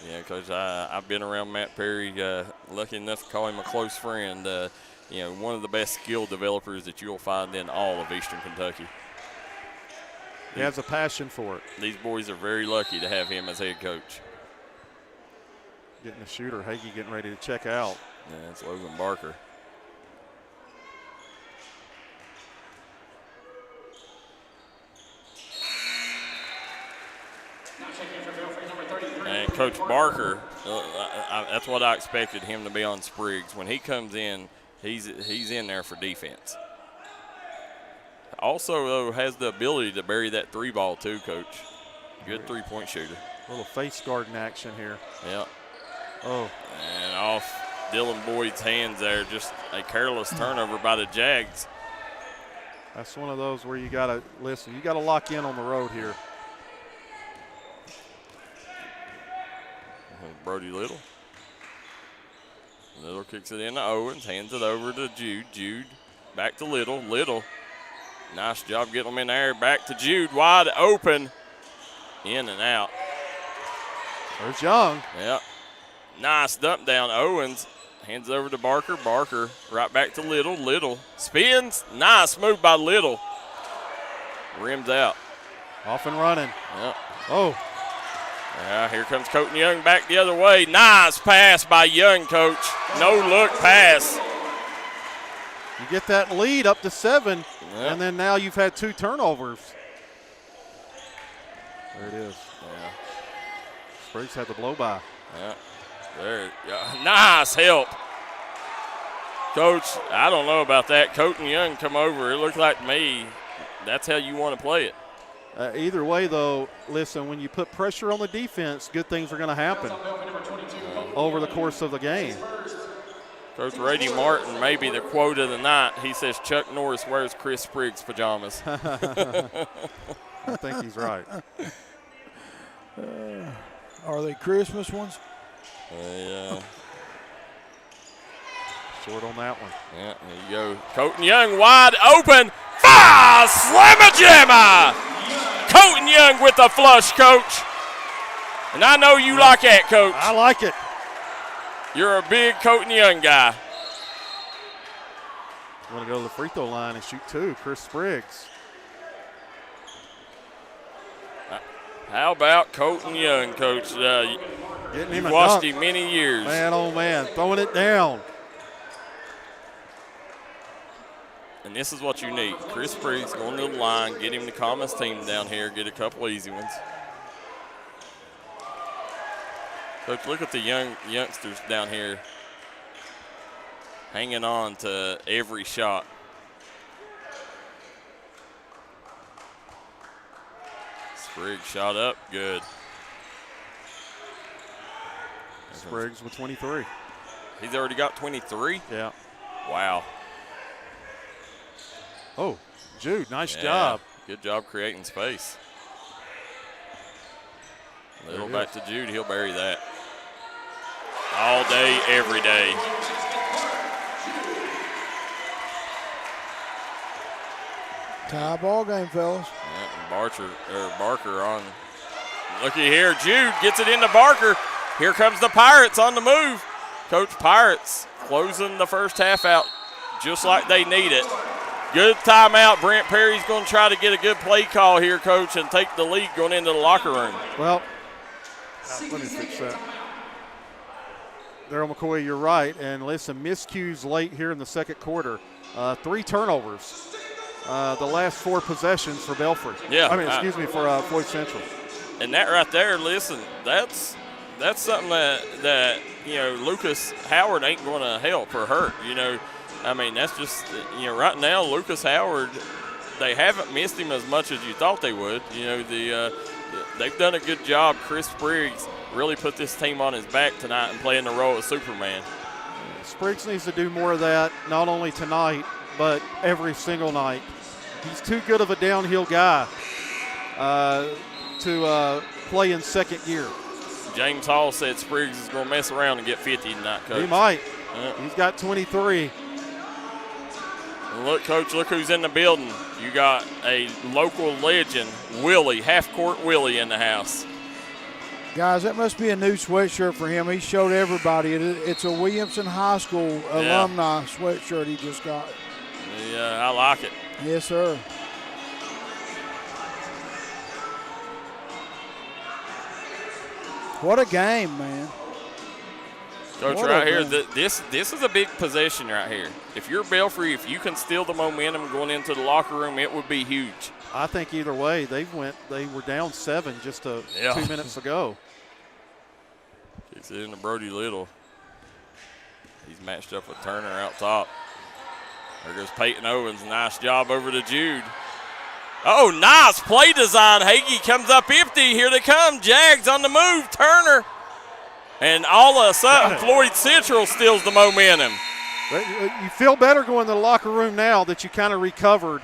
[SPEAKER 1] Yeah, Coach, I've been around Matt Perry, lucky enough to call him a close friend. One of the best skill developers that you'll find in all of Eastern Kentucky.
[SPEAKER 2] He has a passion for it.
[SPEAKER 1] These boys are very lucky to have him as head coach.
[SPEAKER 2] Getting a shooter, Hagee getting ready to check out.
[SPEAKER 1] Yeah, it's Logan Barker. And Coach Barker, that's what I expected him to be on Spriggs. When he comes in, he's in there for defense. Also, though, has the ability to bury that 3-ball too, Coach. Good 3-point shooter.
[SPEAKER 2] A little face guarding action here.
[SPEAKER 1] Yeah.
[SPEAKER 2] Oh.
[SPEAKER 1] And off Dylan Boyd's hands there. Just a careless turnover by the Jags.
[SPEAKER 2] That's one of those where you got to listen. You got to lock in on the road here.
[SPEAKER 1] Brody Little. Little kicks it into Owens, hands it over to Jude. Jude back to Little. Little, nice job getting them in there. Back to Jude, wide open. In and out.
[SPEAKER 2] There's Young.
[SPEAKER 1] Yep. Nice dump down. Owens hands over to Barker. Barker right back to Little. Little spins. Nice move by Little. Rims out.
[SPEAKER 2] Off and running.
[SPEAKER 1] Yep.
[SPEAKER 2] Oh.
[SPEAKER 1] Yeah, here comes Colton Young back the other way. Nice pass by Young, Coach. No look pass.
[SPEAKER 2] You get that lead up to 7, and then now you've had 2 turnovers. There it is.
[SPEAKER 1] Yeah.
[SPEAKER 2] Spriggs had the blow by.
[SPEAKER 1] Yeah. There. Yeah. Nice help. Coach, I don't know about that. Colton Young come over. It looked like to me that's how you want to play it.
[SPEAKER 2] Either way, though, listen, when you put pressure on the defense, good things are going to happen over the course of the game.
[SPEAKER 1] Coach Brady Martin, maybe the quote of the night, he says Chuck Norris wears Chris Spriggs pajamas.
[SPEAKER 2] I think he's right.
[SPEAKER 4] Are they Christmas ones?
[SPEAKER 1] Yeah.
[SPEAKER 2] Short on that one.
[SPEAKER 1] Yeah, there you go. Colton Young wide open. Slamma-jamma! Colton Young with a flush, Coach. And I know you like that, Coach.
[SPEAKER 2] I like it.
[SPEAKER 1] You're a big Colton Young guy.
[SPEAKER 2] I'm going to go to the free throw line and shoot 2. Chris Spriggs.
[SPEAKER 1] How about Colton Young, Coach? You've watched him many years.
[SPEAKER 2] Man, oh, man, throwing it down.
[SPEAKER 1] And this is what you need. Chris Spriggs going to the line, get him to calm his team down here, get a couple easy ones. Coach, look at the youngsters down here hanging on to every shot. Spriggs shot up, good.
[SPEAKER 2] Spriggs with 23.
[SPEAKER 1] He's already got 23?
[SPEAKER 2] Yeah.
[SPEAKER 1] Wow.
[SPEAKER 2] Oh, Jude, nice job.
[SPEAKER 1] Good job creating space. Little back to Jude, he'll bury that. All day, every day.
[SPEAKER 4] Tie ball game, fellas.
[SPEAKER 1] Yeah, Barker on. Looky here, Jude gets it into Barker. Here comes the Pirates on the move. Coach, Pirates closing the first half out just like they need it. Good timeout. Brent Perry's going to try to get a good play call here, Coach, and take the lead going into the locker room.
[SPEAKER 2] Well, let me fix that. Darryl McCoy, you're right. And listen, miscues late here in the second quarter. 3 turnovers. The last 4 possessions for Belfry.
[SPEAKER 1] Yeah.
[SPEAKER 2] For Floyd Central.
[SPEAKER 1] And that right there, listen, that's something that Lucas Howard ain't going to help or hurt. That's just, right now, Lucas Howard, they haven't missed him as much as you thought they would. They've done a good job. Chris Spriggs really put this team on his back tonight and playing the role of Superman.
[SPEAKER 2] Spriggs needs to do more of that, not only tonight, but every single night. He's too good of a downhill guy to play in second gear.
[SPEAKER 1] James Hall said Spriggs is going to mess around and get 50 tonight, Coach.
[SPEAKER 2] He might. He's got 23.
[SPEAKER 1] And look, Coach, look who's in the building. You got a local legend, Willie, half-court Willie in the house.
[SPEAKER 4] Guys, that must be a new sweatshirt for him. He showed everybody. It's a Williamson High School alumni sweatshirt he just got.
[SPEAKER 1] Yeah, I like it.
[SPEAKER 4] Yes, sir. What a game, man.
[SPEAKER 1] Coach, right here, this is a big possession right here. If you're Belfry, if you can steal the momentum going into the locker room, it would be huge.
[SPEAKER 2] I think either way, they were down 7 just 2 minutes ago.
[SPEAKER 1] Kicks it into Brody Little. He's matched up with Turner out top. There goes Peyton Owens. Nice job over to Jude. Oh, nice play design. Hagee comes up empty. Here they come. Jags on the move. Turner. And all of a sudden, Floyd Central steals the momentum.
[SPEAKER 2] You feel better going to the locker room now that you kind of recovered.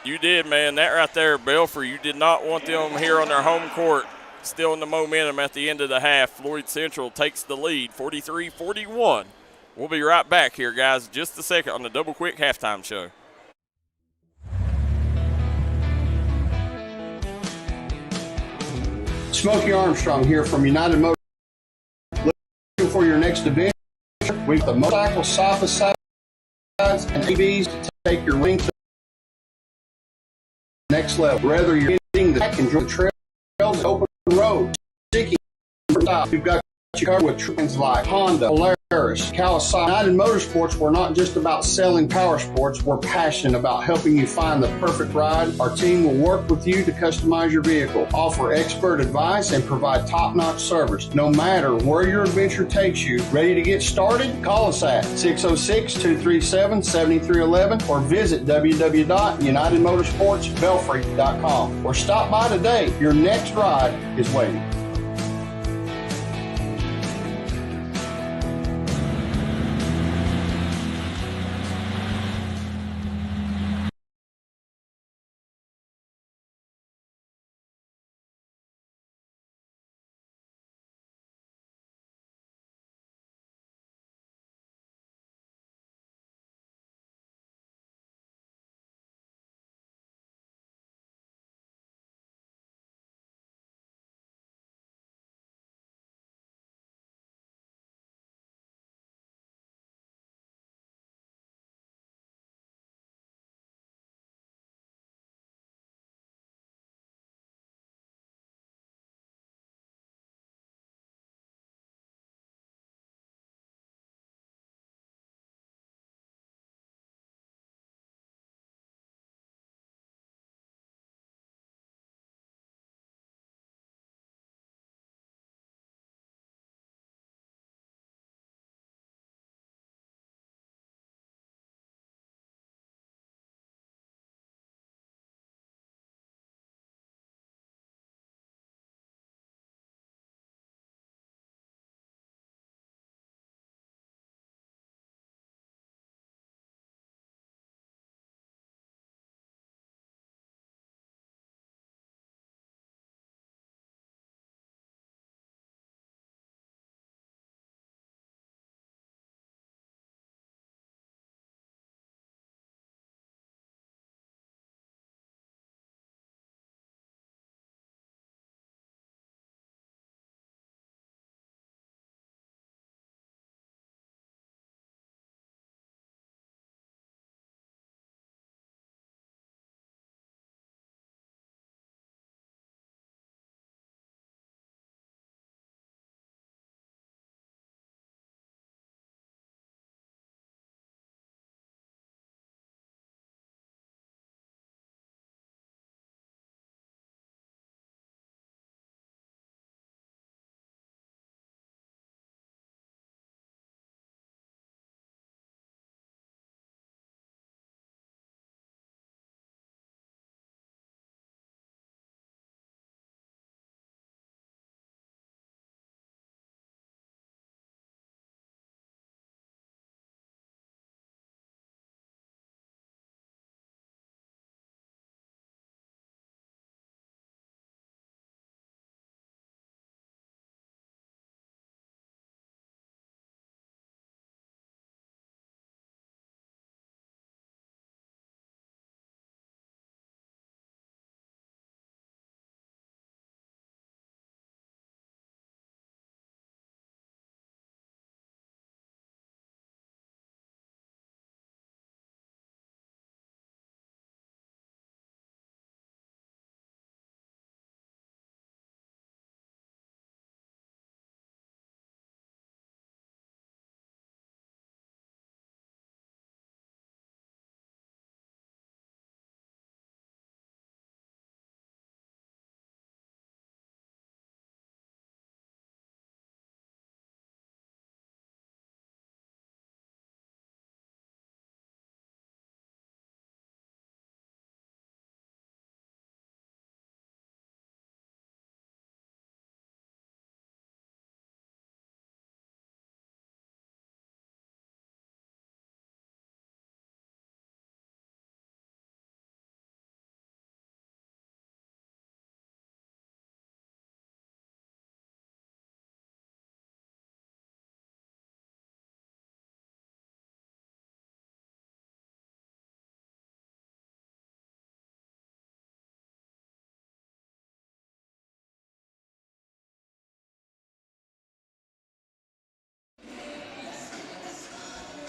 [SPEAKER 1] You did, man. That right there, Belfry, you did not want them here on their home court stealing the momentum at the end of the half. Floyd Central takes the lead, 43-41. We'll be right back here, guys, just a second on the Double Quick Halftime Show.
[SPEAKER 3] Smokey Armstrong here from United Motor. Looking for your next adventure? We've got the motorcycle sofa sides and AVs to take your wing to the next level. Whether you're hitting the track, enjoy the trails, open road, sticky, we've got you covered with trends like Honda, Polaris, Kawasaki. United Motorsports, we're not just about selling power sports. We're passionate about helping you find the perfect ride. Our team will work with you to customize your vehicle, offer expert advice, and provide top-notch service. No matter where your adventure takes you, ready to get started? Call us at 606-237-7311 or visit www.unitedmotorsportsbelfry.com or stop by today. Your next ride is waiting.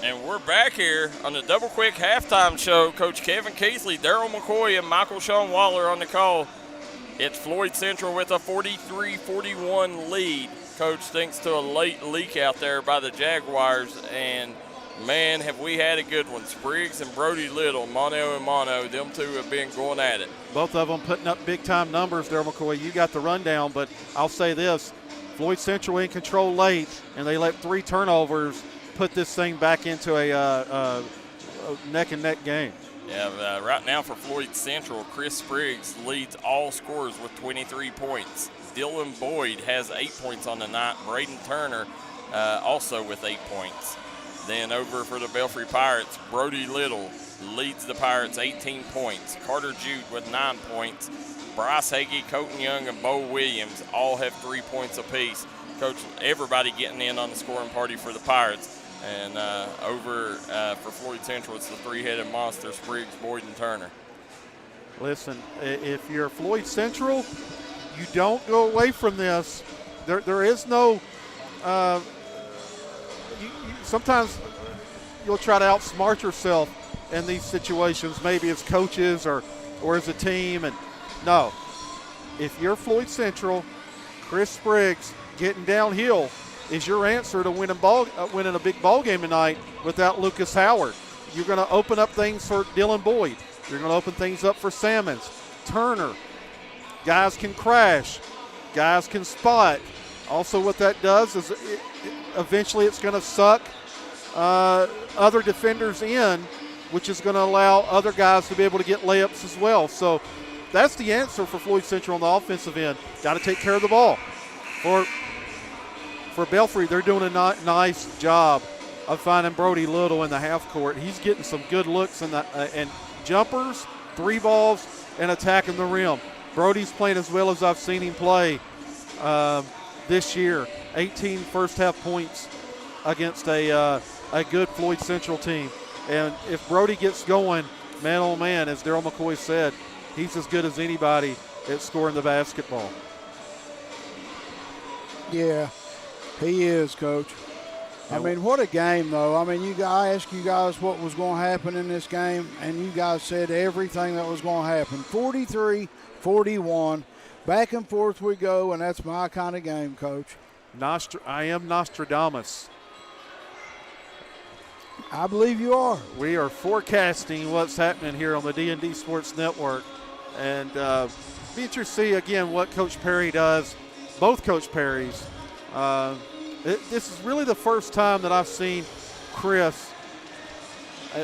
[SPEAKER 1] And we're back here on the Double Quick Halftime Show. Coach Kevin Keathley, Darryl McCoy, and Michael Shawn Waller on the call. It's Floyd Central with a 43-41 lead. Coach, thanks to a late leak out there by the Jaguars. And, man, have we had a good one. Spriggs and Brody Little, mono and mono, them two have been going at it.
[SPEAKER 2] Both of them putting up big-time numbers, Darryl McCoy. You got the rundown, but I'll say this. Floyd Central in control late, and they let 3 turnovers put this thing back into a neck-and-neck game.
[SPEAKER 1] Yeah, right now for Floyd Central, Chris Spriggs leads all scorers with 23 points. Dylan Boyd has 8 points on the night. Braden Turner also with 8 points. Then over for the Belfry Pirates, Brody Little leads the Pirates 18 points. Carter Jude with 9 points. Bryce Hagee, Colton Young, and Bo Williams all have 3 points apiece. Coach, everybody getting in on the scoring party for the Pirates. And over for Floyd Central, it's the 3-headed monster, Spriggs, Boyd, and Turner.
[SPEAKER 2] Listen, if you're Floyd Central, you don't go away from this. There is no sometimes you'll try to outsmart yourself in these situations, maybe as coaches or as a team. And no, if you're Floyd Central, Chris Spriggs getting downhill is your answer to winning a big ball game tonight without Lucas Howard. You're going to open up things for Dylan Boyd. You're going to open things up for Sammons, Turner. Guys can crash. Guys can spot. Also what that does is eventually it's going to suck other defenders in, which is going to allow other guys to be able to get layups as well. So that's the answer for Floyd Central on the offensive end. Got to take care of the ball. For Belfry, they're doing a nice job of finding Brody Little in the half court. He's getting some good looks and jumpers, 3 balls, and attacking the rim. Brody's playing as well as I've seen him play this year. 18 first-half points against a good Floyd Central team. And if Brody gets going, man, oh, man, as Darryl McCoy said, he's as good as anybody at scoring the basketball.
[SPEAKER 4] Yeah. He is, Coach. I mean, what a game, though. I mean, I asked you guys what was going to happen in this game, and you guys said everything that was going to happen. 43-41, back and forth we go, and that's my kind of game, Coach.
[SPEAKER 2] I am Nostradamus.
[SPEAKER 4] I believe you are.
[SPEAKER 2] We are forecasting what's happening here on the D&D Sports Network. And be interested to see, again, what Coach Perry does, both Coach Perrys. This is really the first time that I've seen Chris.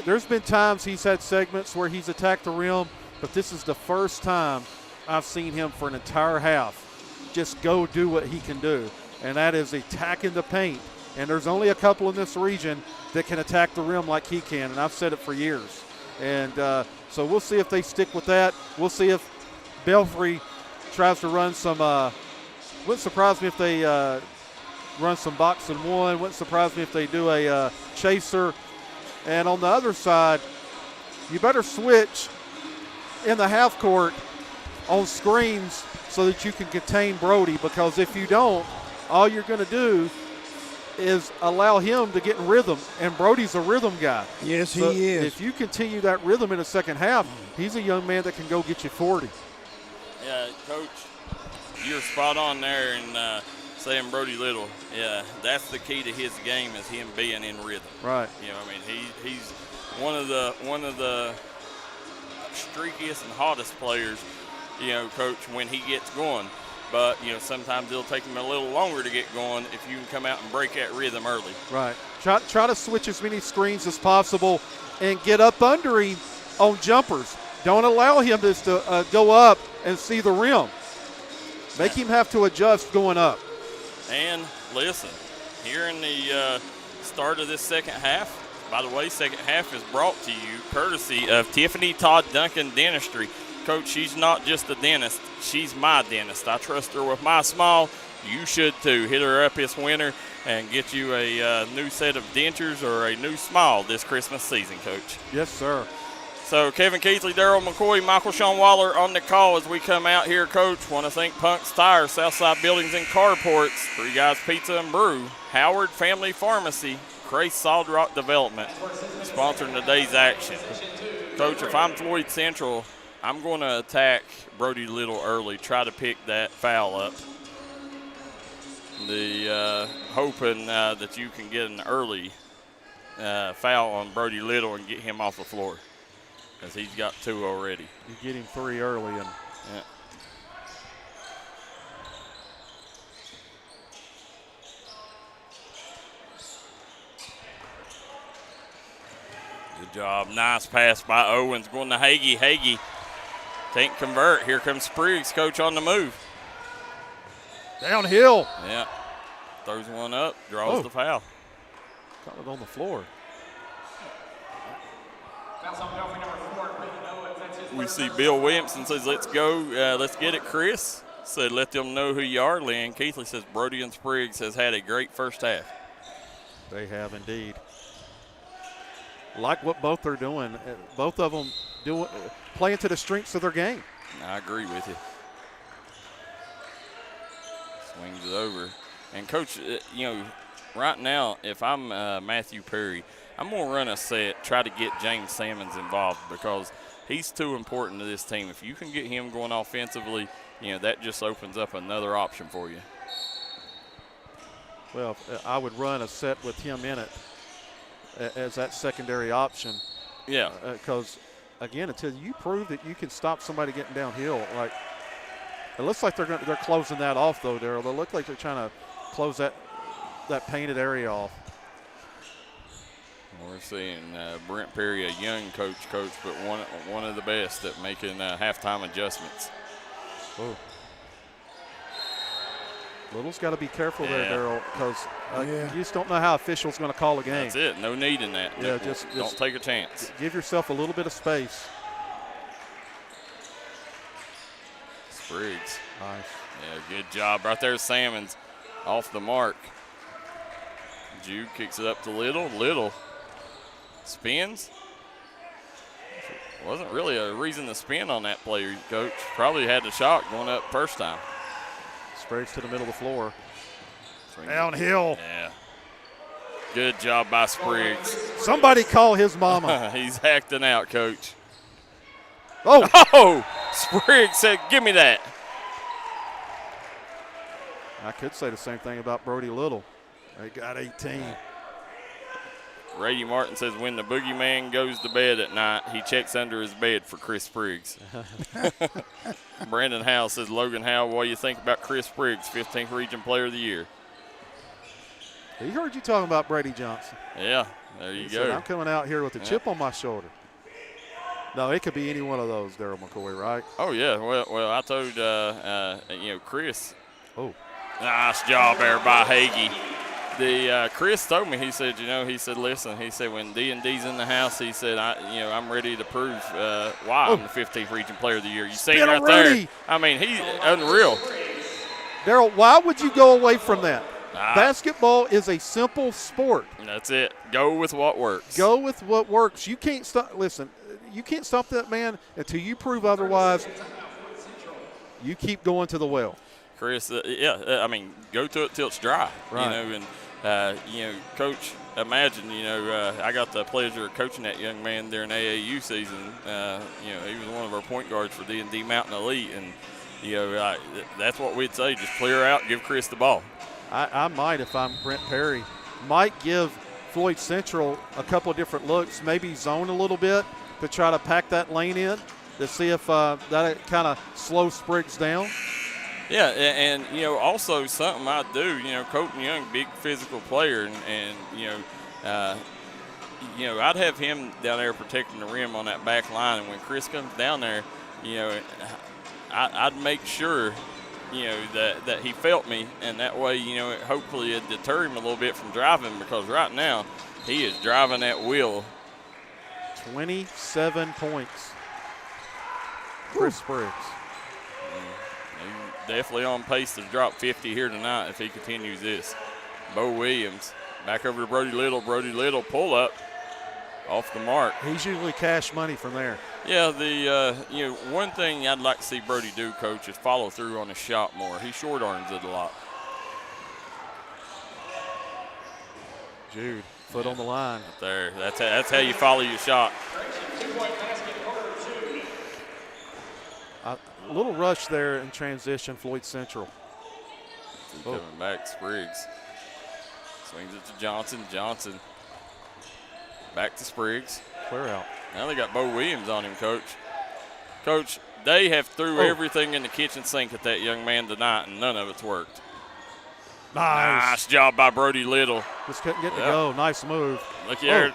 [SPEAKER 2] There's been times he's had segments where he's attacked the rim, but this is the first time I've seen him for an entire half just go do what he can do, and that is attacking the paint. And there's only a couple in this region that can attack the rim like he can, and I've said it for years. And so we'll see if they stick with that. We'll see if Belfry tries to run some wouldn't surprise me if they run some box and one. Wouldn't surprise me if they do a chaser. And on the other side, you better switch in the half court on screens so that you can contain Brody, because if you don't, all you're going to do is allow him to get in rhythm, and Brody's a rhythm guy.
[SPEAKER 4] Yes,
[SPEAKER 2] so
[SPEAKER 4] he is.
[SPEAKER 2] If you continue that rhythm in the second half, he's a young man that can go get you 40.
[SPEAKER 1] Yeah, Coach, you're spot on there in saying Brody Little. Yeah, that's the key to his game, is him being in rhythm.
[SPEAKER 2] Right.
[SPEAKER 1] You know, I mean, he's one of the streakiest and hottest players, you know, Coach, when he gets going. But, you know, sometimes it'll take him a little longer to get going if you can come out and break that rhythm early.
[SPEAKER 2] Right. Try to switch as many screens as possible and get up under him on jumpers. Don't allow him just to go up and see the rim. Make him have to adjust going up.
[SPEAKER 1] And listen, here in the start of this second half, by the way, second half is brought to you courtesy of Tiffany Todd Duncan Dentistry. Coach, she's not just a dentist, she's my dentist. I trust her with my smile. You should too. Hit her up this winter and get you a new set of dentures or a new smile this Christmas season, Coach.
[SPEAKER 2] Yes, sir.
[SPEAKER 1] So Kevin Keathley, Darryl McCoy, Michael Shawn Waller on the call as we come out here, Coach. Want to thank Punk's Tire, Southside Buildings and Carports, Three Guys Pizza and Brew, Howard Family Pharmacy, Cray Solid Rock Development, sponsoring today's action. Coach, if I'm Floyd Central, I'm going to attack Brody Little early, try to pick that foul up. Hoping that you can get an early foul on Brody Little and get him off the floor, as he's got 2 already.
[SPEAKER 2] You get him 3 early. And
[SPEAKER 1] yeah. Good job. Nice pass by Owens. Going to Hagee. Hagee can't convert. Here comes Spriggs, coach, on the move.
[SPEAKER 2] Downhill.
[SPEAKER 1] Yeah. Throws one up, draws the foul.
[SPEAKER 2] Got it on the floor.
[SPEAKER 1] We see Bill Williamson says, let's go, let's get it, Chris. Said, let them know who you are. Lynn Keathley says, Brody and Spriggs has had a great first half.
[SPEAKER 2] They have indeed. Like what both are doing. Both of them playing to the strengths of their game.
[SPEAKER 1] I agree with you. Swings it over. And, Coach, right now, if I'm Matthew Perry, I'm going to run a set, try to get James Sammons involved because he's too important to this team. If you can get him going offensively, that just opens up another option for you.
[SPEAKER 2] Well, I would run a set with him in it as that secondary option.
[SPEAKER 1] Yeah.
[SPEAKER 2] Because, again, until you prove that you can stop somebody getting downhill, like it looks like they're closing that off, though, Darryl. They look like they're trying to close that painted area off.
[SPEAKER 1] We're seeing Brent Perry, a young coach, but one of the best at making halftime adjustments.
[SPEAKER 2] Oh. Little's got to be careful there, Darryl, because you just don't know how officials going to call a game.
[SPEAKER 1] That's it. No need in that.
[SPEAKER 2] Yeah,
[SPEAKER 1] don't take a chance.
[SPEAKER 2] Give yourself a little bit of space.
[SPEAKER 1] Spriggs.
[SPEAKER 2] Nice.
[SPEAKER 1] Yeah, good job right there, Sammons. Off the mark. Jude kicks it up to Little. Little spins. Wasn't really a reason to spin on that play, Coach. Probably had the shot going up first time.
[SPEAKER 2] Spriggs to the middle of the floor. Downhill.
[SPEAKER 1] Yeah. Good job by Spriggs.
[SPEAKER 2] Somebody call his mama.
[SPEAKER 1] He's acting out, Coach.
[SPEAKER 2] Oh,
[SPEAKER 1] Spriggs said, give me that.
[SPEAKER 2] I could say the same thing about Brody Little. They got 18.
[SPEAKER 1] Brady Martin says when the boogeyman goes to bed at night, he checks under his bed for Chris Spriggs. Brandon Howell says, Logan Howell, what do you think about Chris Spriggs, 15th Region Player of the Year?
[SPEAKER 2] He heard you talking about Brady Johnson.
[SPEAKER 1] Yeah, there you go.
[SPEAKER 2] Said, I'm coming out here with a chip on my shoulder. No, it could be any one of those, Darryl McCoy, right?
[SPEAKER 1] Oh, yeah. Well, I told, Chris.
[SPEAKER 2] Oh.
[SPEAKER 1] Nice job there by Hagee. Chris told me, he said, listen, he said, when D&D's in the house, he said, I'm ready to prove why I'm the 15th Region Player of the Year. You see him right there. I mean, he's unreal.
[SPEAKER 2] Darryl, why would you go away from that? Basketball is a simple sport.
[SPEAKER 1] That's it. Go with what works.
[SPEAKER 2] Go with what works. You can't stop. Listen, you can't stop that man until you prove otherwise. You keep going to the well.
[SPEAKER 1] Chris, go to it till it's dry.
[SPEAKER 2] Right.
[SPEAKER 1] Coach, imagine, I got the pleasure of coaching that young man during AAU season. He was one of our point guards for D&D Mountain Elite, and, that's what we'd say. Just clear out, give Chris the ball.
[SPEAKER 2] I might, if I'm Brent Perry, might give Floyd Central a couple of different looks, maybe zone a little bit to try to pack that lane in to see if that kind of slows Spriggs down.
[SPEAKER 1] Yeah, and also something I do, Colton Young, big physical player, and I'd have him down there protecting the rim on that back line, and when Chris comes down there, I'd make sure, that he felt me, and that way, hopefully it'd deter him a little bit from driving, because right now he is driving that wheel.
[SPEAKER 2] 27 points. Chris Spriggs.
[SPEAKER 1] Definitely on pace to drop 50 here tonight if he continues this. Bo Williams back over to Brody Little. Brody Little pull up off the mark.
[SPEAKER 2] He's usually cash money from there.
[SPEAKER 1] Yeah, one thing I'd like to see Brody do, Coach, is follow through on his shot more. He short arms it a lot.
[SPEAKER 2] Jude. Foot on the line.
[SPEAKER 1] Right there. That's how you follow your shot.
[SPEAKER 2] A little rush there in transition, Floyd Central.
[SPEAKER 1] Coming back, Spriggs. Swings it to Johnson. Johnson back to Spriggs.
[SPEAKER 2] Clear out.
[SPEAKER 1] Now they got Bo Williams on him, Coach. Coach, they have threw everything in the kitchen sink at that young man tonight, and none of it's worked. Nice job by Brody Little.
[SPEAKER 2] Just couldn't get to go. Nice move.
[SPEAKER 1] Look here.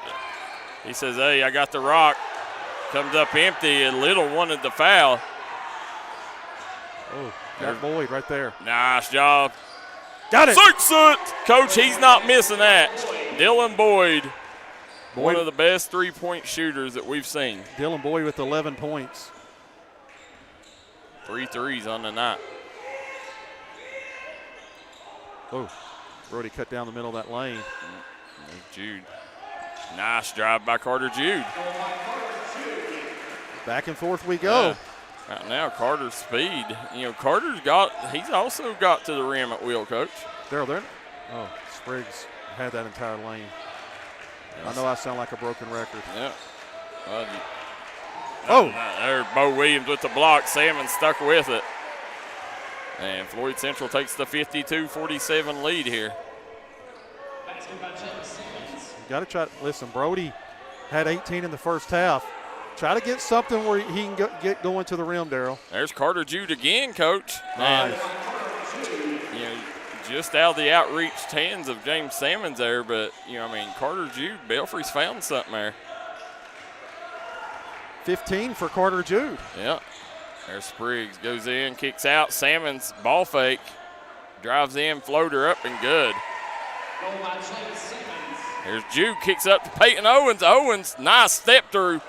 [SPEAKER 1] He says, hey, I got the rock. Comes up empty, and Little wanted the foul.
[SPEAKER 2] Oh, got Boyd right there.
[SPEAKER 1] Nice job.
[SPEAKER 2] Got it.
[SPEAKER 1] Coach, he's not missing that. Dylan Boyd, one of the best three-point shooters that we've seen.
[SPEAKER 2] Dylan Boyd with 11 points.
[SPEAKER 1] 3 threes on the night.
[SPEAKER 2] Oh, Brody cut down the middle of that lane.
[SPEAKER 1] Jude. Nice drive by Carter Jude.
[SPEAKER 2] Back and forth we go.
[SPEAKER 1] Yeah. Right now, Carter's speed. You know, he's also got to the rim at will, Coach.
[SPEAKER 2] Darryl, there. Oh, Spriggs had that entire lane. I know I sound like a broken record.
[SPEAKER 1] Yeah.
[SPEAKER 2] There's
[SPEAKER 1] Bo Williams with the block. Salmon stuck with it. And Floyd Central takes the 52-47 lead here.
[SPEAKER 2] Got to try. Listen, Brody had 18 in the first half. Try to get something where he can get going to the rim, Darryl.
[SPEAKER 1] There's Carter Jude again, Coach.
[SPEAKER 2] Nice.
[SPEAKER 1] And, you know, just out of the outreached hands of James Salmons there, but, you know, I mean, Carter Jude, Belfry's found something there.
[SPEAKER 2] 15 for Carter Jude.
[SPEAKER 1] Yeah. There's Spriggs, goes in, kicks out. Salmons, ball fake, drives in, floater up and good. There's Jude, kicks up to Peyton Owens. Owens, nice step through.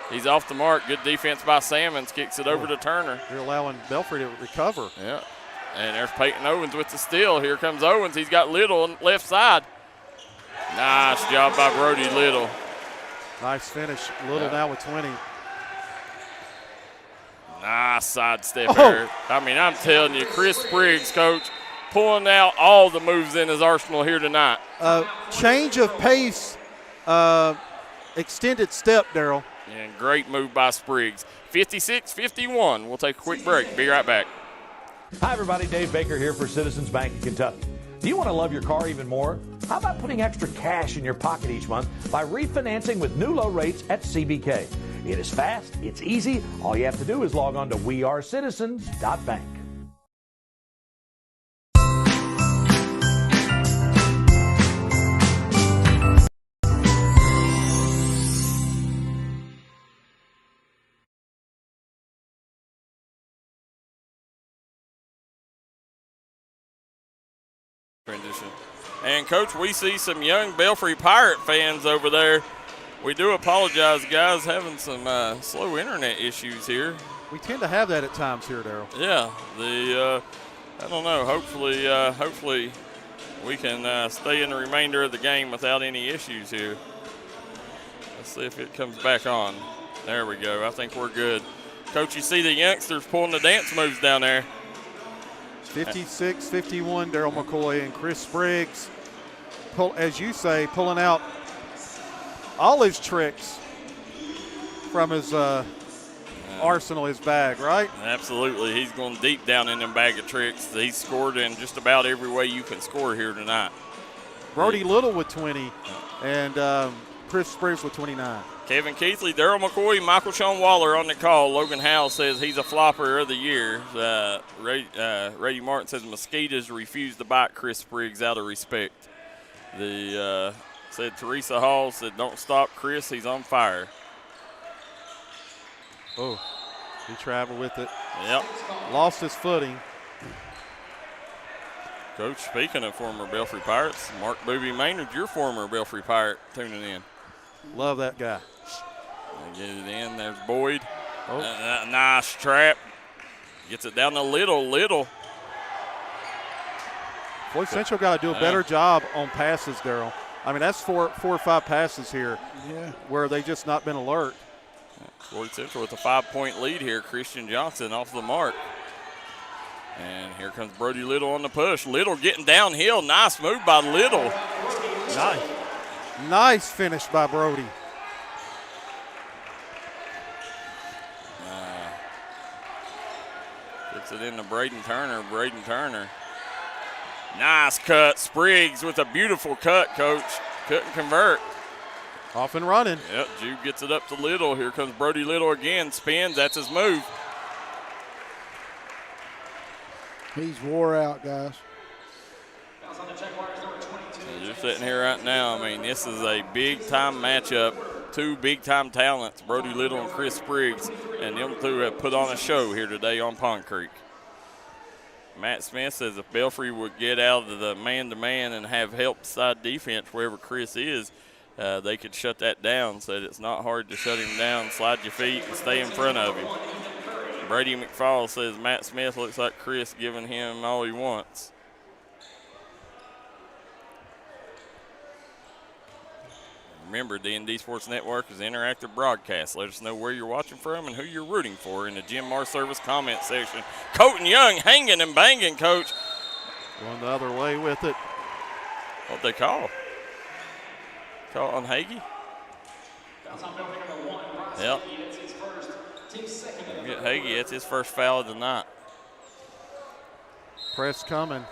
[SPEAKER 1] He's off the mark. Good defense by Salmons, kicks it over to Turner.
[SPEAKER 2] You're allowing Belfry to recover.
[SPEAKER 1] Yeah. And there's Peyton Owens with the steal. Here comes Owens. He's got Little on the left side. Nice job by Brody Little.
[SPEAKER 2] Nice finish. Little now with 20.
[SPEAKER 1] Nice sidestep there. I mean, I'm telling you, Chris Spriggs, Coach, pulling out all the moves in his arsenal here tonight.
[SPEAKER 2] Change of pace, extended step, Darryl.
[SPEAKER 1] And great move by Spriggs. 56-51. We'll take a quick break. Be right back.
[SPEAKER 11] Hi, everybody. Dave Baker here for Citizens Bank of Kentucky. Do you want to love your car even more? How about putting extra cash in your pocket each month by refinancing with new low rates at CBK? It is fast, it's easy. All you have to do is log on to wearecitizens.bank.
[SPEAKER 1] Transition. And, Coach, we see some young Belfry Pirate fans over there. We do apologize, guys, having some slow internet issues here.
[SPEAKER 2] We tend to have that at times here, Darryl.
[SPEAKER 1] Yeah, I don't know. Hopefully, we can stay in the remainder of the game without any issues here. Let's see if it comes back on. There we go. I think we're good. Coach, you see the youngsters pulling the dance moves down there.
[SPEAKER 2] 56-51, Darryl McCoy and Chris Spriggs, as you say, pulling out all his tricks from his arsenal, his bag, right?
[SPEAKER 1] Absolutely. He's going deep down in them bag of tricks. He's scored in just about every way you can score here tonight.
[SPEAKER 2] Brody Little with 20 and Chris Spriggs with 29.
[SPEAKER 1] Kevin Keathley, Darryl McCoy, Michael Shawn Waller on the call. Logan Howell says he's a flopper of the year. Ray Martin says mosquitoes refuse to bite Chris Spriggs out of respect. Said Teresa Hall said, don't stop Chris, he's on fire.
[SPEAKER 2] Oh, he traveled with it.
[SPEAKER 1] Yep.
[SPEAKER 2] Lost his footing.
[SPEAKER 1] Coach, speaking of former Belfry Pirates, Mark Booby Maynard, your former Belfry Pirate, tuning in.
[SPEAKER 2] Love that guy.
[SPEAKER 1] Get it in. There's Boyd. Nice trap. Gets it down to Little.
[SPEAKER 2] Floyd Central got to do a better job on passes, Darryl. I mean, that's four or five passes here where they just not been alert.
[SPEAKER 1] Floyd Central with a 5-point lead here. Christian Johnson off the mark. And here comes Brody Little on the push. Little getting downhill. Nice move by Little.
[SPEAKER 2] Nice. Nice finish by Brody.
[SPEAKER 1] Gets it into Braden Turner. Braden Turner. Nice cut. Spriggs with a beautiful cut, Coach. Couldn't convert.
[SPEAKER 2] Off and running.
[SPEAKER 1] Yep, Jude gets it up to Little. Here comes Brody Little again. Spins. That's his move.
[SPEAKER 4] He's wore out, guys.
[SPEAKER 1] You're sitting here right now. I mean, this is a big-time matchup. Two big-time talents, Brody Little and Chris Spriggs, and them two have put on a show here today on Pond Creek. Matt Smith says if Belfry would get out of the man-to-man and have help side defense wherever Chris is, they could shut that down. Said it's not hard to shut him down, slide your feet, and stay in front of him. Brady McFall says Matt Smith looks like Chris giving him all he wants. Remember, D&D Sports Network is an interactive broadcast. Let us know where you're watching from and who you're rooting for in the Jim Mar Service comment section. Colton Young hanging and banging, Coach.
[SPEAKER 2] Going the other way with it.
[SPEAKER 1] What'd they call? Call on Hagee? Yep. Get Hagee, that's his first foul of the night.
[SPEAKER 2] Press coming.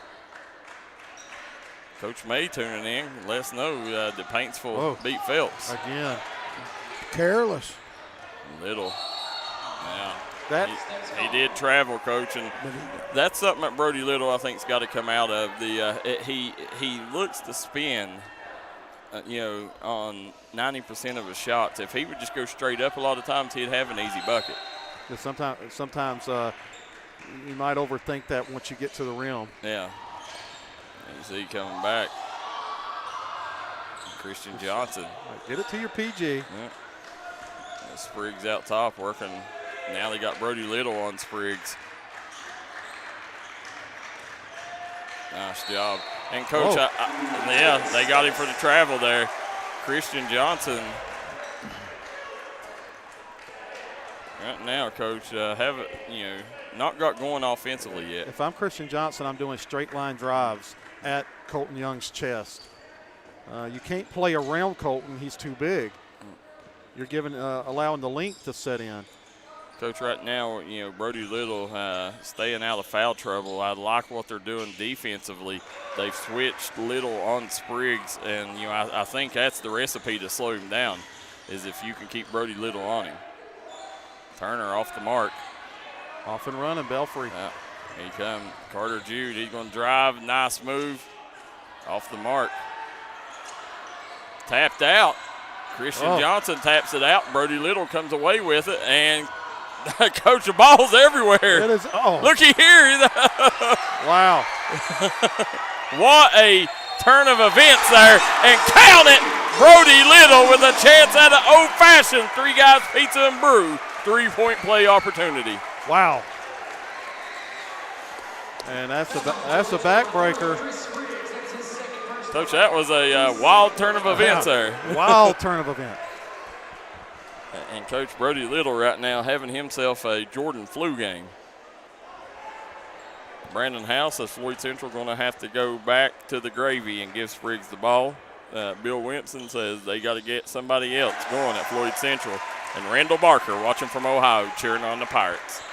[SPEAKER 1] Coach May tuning in. Let us know that Paintsville beat Phelps.
[SPEAKER 2] Again.
[SPEAKER 4] Careless.
[SPEAKER 1] Little. Yeah. He did travel, Coach, and that's something that Brody Little I think's got to come out of. He looks to spin, on 90% of his shots. If he would just go straight up a lot of times, he'd have an easy bucket.
[SPEAKER 2] Sometimes you might overthink that once you get to the rim.
[SPEAKER 1] Yeah. You see coming back. Christian Johnson.
[SPEAKER 2] Get it to your PG.
[SPEAKER 1] Yeah. Spriggs out top working. Now they got Brody Little on Spriggs. Nice job. And, Coach, they got him for the travel there. Christian Johnson. Right now, Coach, not got going offensively yet.
[SPEAKER 2] If I'm Christian Johnson, I'm doing straight line drives at Colton Young's chest. You can't play around Colton. He's too big. You're allowing the length to set in.
[SPEAKER 1] Coach, right now, Brody Little staying out of foul trouble. I like what they're doing defensively. They've switched Little on Spriggs, and, I think that's the recipe to slow him down, is if you can keep Brody Little on him. Turner off the mark.
[SPEAKER 2] Off and running, Belfry.
[SPEAKER 1] Yeah. Here come Carter Jude. He's going to drive. Nice move. Off the mark. Tapped out. Christian Johnson taps it out. Brody Little comes away with it. And, Coach, the ball's everywhere.
[SPEAKER 2] It is.
[SPEAKER 1] Looky here.
[SPEAKER 2] Wow.
[SPEAKER 1] What a turn of events there. And count it. Brody Little with a chance at an old-fashioned Three Guys Pizza and Brew three-point play opportunity.
[SPEAKER 2] Wow. And that's a backbreaker.
[SPEAKER 1] Coach, that was a wild turn of events there.
[SPEAKER 2] Wild turn of events.
[SPEAKER 1] And Coach Brody Little right now having himself a Jordan flu game. Brandon House says Floyd Central going to have to go back to the gravy and give Spriggs the ball. Bill Wimpson says they got to get somebody else going at Floyd Central. And Randall Barker watching from Ohio cheering on the Pirates.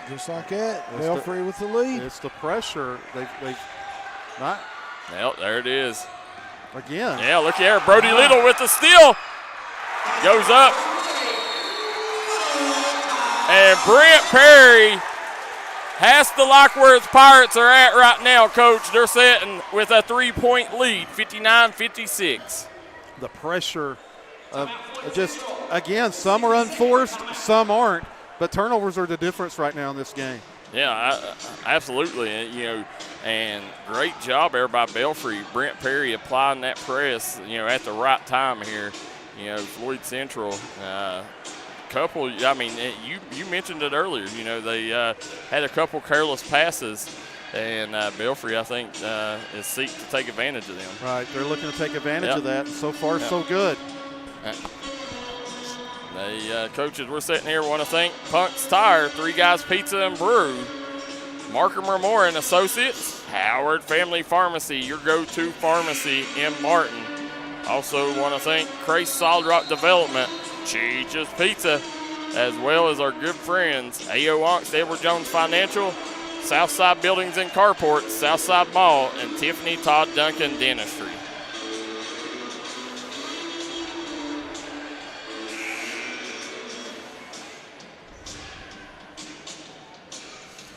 [SPEAKER 4] Just like that, Belfry with the lead.
[SPEAKER 2] It's the pressure. They've not.
[SPEAKER 1] Well, there it is.
[SPEAKER 2] Again.
[SPEAKER 1] Yeah, look here. Brody Little with the steal. Goes up. And Brent Perry has to like where his Pirates are at right now, Coach. They're sitting with a 3-point lead, 59-56.
[SPEAKER 2] The pressure of just, again, some are unforced, some aren't. But turnovers are the difference right now in this game.
[SPEAKER 1] Yeah, absolutely. And great job there by Belfry. Brent Perry applying that press, at the right time here. Floyd Central, you mentioned it earlier. They had a couple careless passes, and Belfry, I think, is seeking to take advantage of them.
[SPEAKER 2] Right, they're looking to take advantage of that. So far, so good.
[SPEAKER 1] Coaches, we're sitting here, want to thank Punk's Tire, Three Guys Pizza and Brew. Markham Moore and Associates, Howard Family Pharmacy, your go-to pharmacy in Martin. Also want to thank Crace Solid Rock Development, Cheech's Pizza, as well as our good friends, A.O. Onks, Edward Jones Financial, Southside Buildings and Carports, Southside Mall, and Tiffany Todd Duncan Dentistry.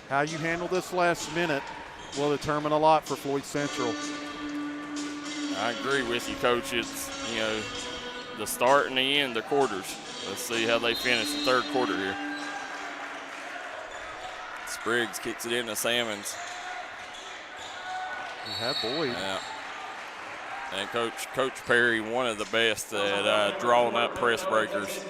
[SPEAKER 2] How you handle this last minute will determine a lot for Floyd Central.
[SPEAKER 1] I agree with you, Coach. It's, the start and the end, the quarters. Let's see how they finish the third quarter here. Spriggs kicks it into Salmons.
[SPEAKER 2] Yeah, boy.
[SPEAKER 1] Yeah. And Coach Perry, one of the best at drawing up press breakers.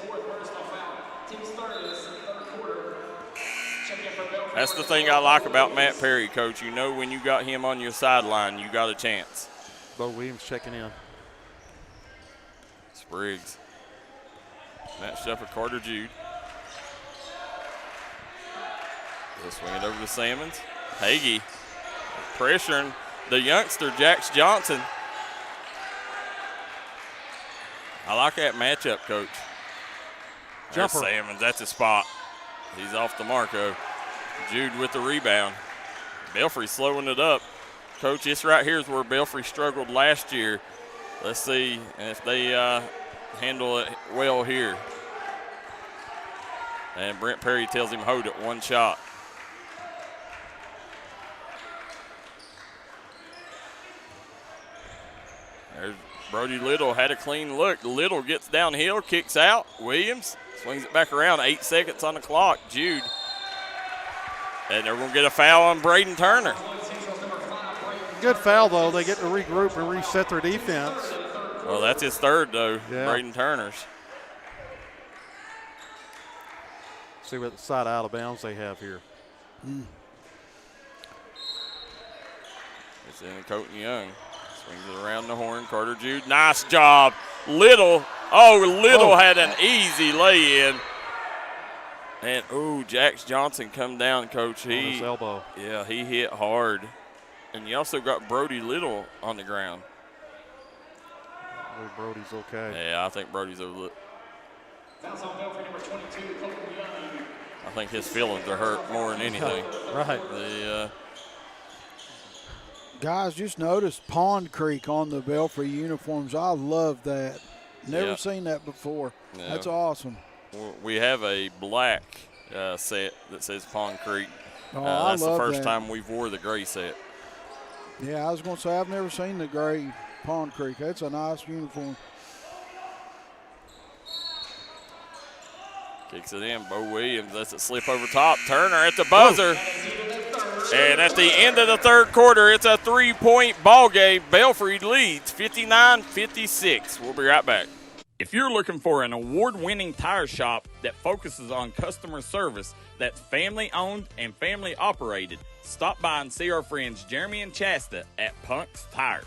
[SPEAKER 1] That's the thing I like about Matt Perry, Coach. When you got him on your sideline, you got a chance.
[SPEAKER 2] Bo Williams checking in.
[SPEAKER 1] Spriggs matched up with Carter Jude. They'll swing it over to Salmons. Hagee pressuring the youngster, Jax Johnson. I like that matchup, Coach. There's Salmons, that's his spot. He's off the Marco. Jude with the rebound. Belfry slowing it up. Coach, this right here is where Belfry struggled last year. Let's see if they handle it well here. And Brent Perry tells him hold it, one shot. There's Brody Little, had a clean look. Little gets downhill, kicks out. Williams swings it back around, 8 seconds on the clock. Jude. And they're going to get a foul on Braden Turner.
[SPEAKER 2] Good foul, though. They get to regroup and reset their defense.
[SPEAKER 1] Well, that's his third, though,
[SPEAKER 2] yeah.
[SPEAKER 1] Braden Turner's.
[SPEAKER 2] See what side out of bounds they have here.
[SPEAKER 1] It's in Colton Young. Swings it around the horn. Carter Jude. Nice job. Little had an easy lay-in. And, Jax Johnson come down, Coach.
[SPEAKER 2] His elbow.
[SPEAKER 1] Yeah, he hit hard. And you also got Brody Little on the ground.
[SPEAKER 2] Brody's okay.
[SPEAKER 1] Yeah, I think Brody's over. I think his feelings are hurt more than anything.
[SPEAKER 2] Right.
[SPEAKER 4] Guys, just notice Pond Creek on the Belfry uniforms. I love that. Never seen that before. Yeah. That's awesome.
[SPEAKER 1] We have a black set that says Pond Creek.
[SPEAKER 4] That's
[SPEAKER 1] the first time we've wore the gray set.
[SPEAKER 4] Yeah, I was going to say I've never seen the gray Pond Creek. That's a nice uniform.
[SPEAKER 1] Kicks it in. Bo Williams lets it slip over top. Turner at the buzzer. And at the end of the third quarter, it's a 3-point ball game. Belfry leads 59-56. We'll be right back. If you're looking for an award-winning tire shop that focuses on customer service that's family-owned and family-operated, stop by and see our friends Jeremy and Chasta at Punk's Tires.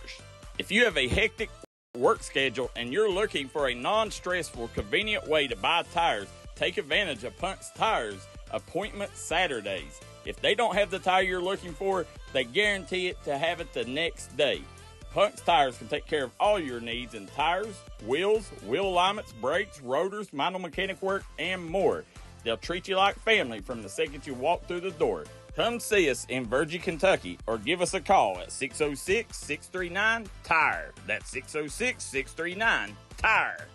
[SPEAKER 1] If you have a hectic work schedule and you're looking for a non-stressful, convenient way to buy tires, take advantage of Punk's Tires Appointment Saturdays. If they don't have the tire you're looking for, they guarantee it to have it the next day. Punk's Tires can take care of all your needs in tires, wheels, wheel alignments, brakes, rotors, minor mechanic work, and more. They'll treat you like family from the second you walk through the door. Come see us in Virgie, Kentucky, or give us a call at 606-639-TIRE. That's 606-639-TIRE.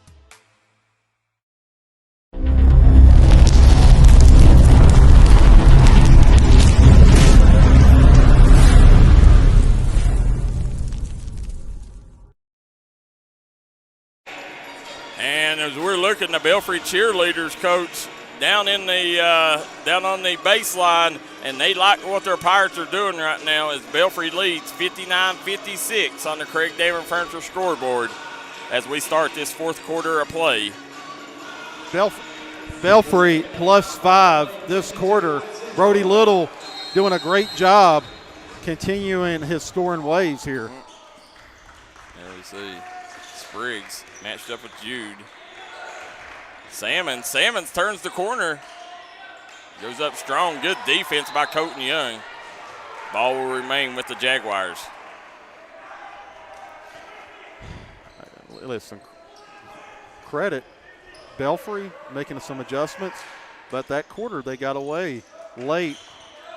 [SPEAKER 1] And as we're looking, the Belfry cheerleaders, Coach, down on the baseline, and they like what their Pirates are doing right now as Belfry leads 59-56 on the Craig Dameron Furniture scoreboard as we start this fourth quarter of play.
[SPEAKER 2] Belfry +5 this quarter. Brody Little doing a great job continuing his scoring ways here.
[SPEAKER 1] There we see Spriggs matched up with Jude. Salmons turns the corner. Goes up strong. Good defense by Colton Young. Ball will remain with the Jaguars.
[SPEAKER 2] Listen, credit Belfry making some adjustments, but that quarter they got away late.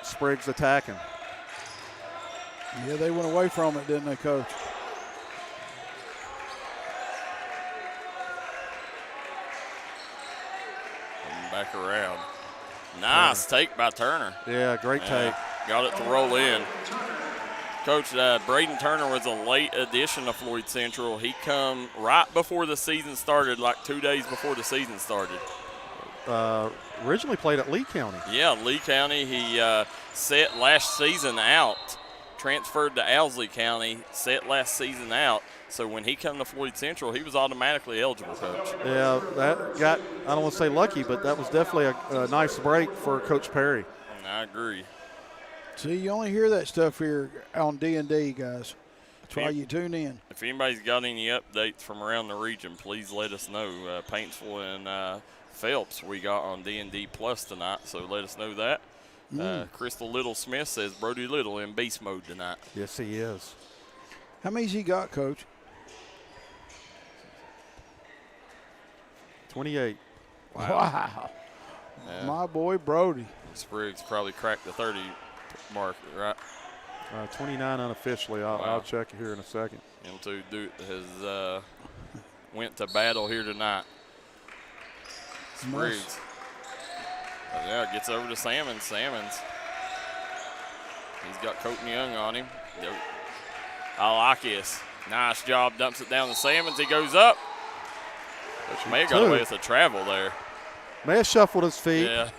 [SPEAKER 2] Spriggs attacking.
[SPEAKER 4] Yeah, they went away from it, didn't they, Coach?
[SPEAKER 1] Coming back around. Nice take by Turner.
[SPEAKER 2] Yeah, great take.
[SPEAKER 1] Got it to roll in. Coach, Braden Turner was a late addition to Floyd Central. He come right before the season started, like 2 days before the season started.
[SPEAKER 2] Originally played at Lee County.
[SPEAKER 1] Yeah, Lee County. He set last season out, transferred to Owsley County, set last season out. So when he come to Floyd Central, he was automatically eligible, Coach.
[SPEAKER 2] Yeah, that got, I don't want to say lucky, but that was definitely a nice break for Coach Perry.
[SPEAKER 1] I agree.
[SPEAKER 4] See, you only hear that stuff here on D&D, guys. That's why you tune in.
[SPEAKER 1] If anybody's got any updates from around the region, please let us know. Paintsville and Phelps we got on D&D Plus tonight, so let us know that. Crystal Little Smith says Brody Little in beast mode tonight.
[SPEAKER 2] Yes, he is.
[SPEAKER 4] How many's he got, Coach?
[SPEAKER 2] 28.
[SPEAKER 4] Wow.
[SPEAKER 1] Yeah.
[SPEAKER 4] My boy Brody.
[SPEAKER 1] Spriggs probably cracked the 30 mark, right?
[SPEAKER 2] 29 unofficially. I'll check it here in a second.
[SPEAKER 1] Him too has went to battle here tonight. Spriggs. Yeah, gets over to Salmons. He's got Colton Young on him. I like this. Nice job. Dumps it down to Salmons. He goes up. Which may have got away with a travel there.
[SPEAKER 2] May have shuffled his feet.
[SPEAKER 1] Yeah,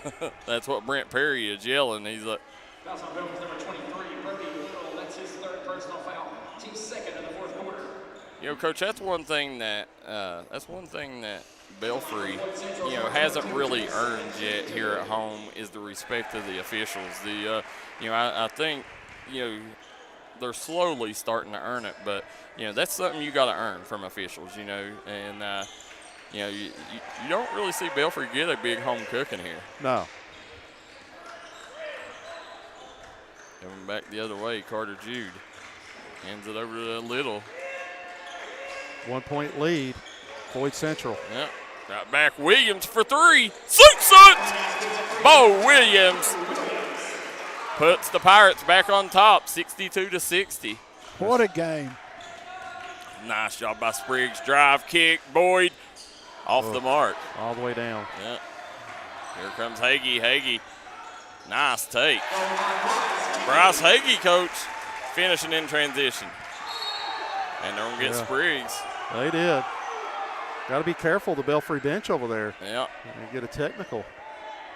[SPEAKER 1] that's what Brent Perry is yelling. He's like.
[SPEAKER 5] Fouls on Belfry's number 23, Brody Little. That's his third personal foul. Team's second in the fourth quarter.
[SPEAKER 1] You know, Coach, that's one thing that Belfry, hasn't really earned yet here at home is the respect of the officials. I think, they're slowly starting to earn it, but that's something you got to earn from officials. And you don't really see Belfry get a big home cooking here.
[SPEAKER 2] No.
[SPEAKER 1] Coming back the other way, Carter Jude hands it over to Little.
[SPEAKER 2] 1 point lead, Floyd Central.
[SPEAKER 1] Yep. Got back Williams for three. Suit! Bo Williams puts the Pirates back on top, 62-60.
[SPEAKER 4] What a game.
[SPEAKER 1] Nice job by Spriggs. Drive, kick, Boyd off the mark.
[SPEAKER 2] All the way down.
[SPEAKER 1] Yep. Here comes Hagee. Nice take. Bryce Hagee, Coach, finishing in transition. And they're going to get Spriggs.
[SPEAKER 2] They did. Got to be careful, the Belfry bench over there.
[SPEAKER 1] Yeah.
[SPEAKER 2] And get a technical.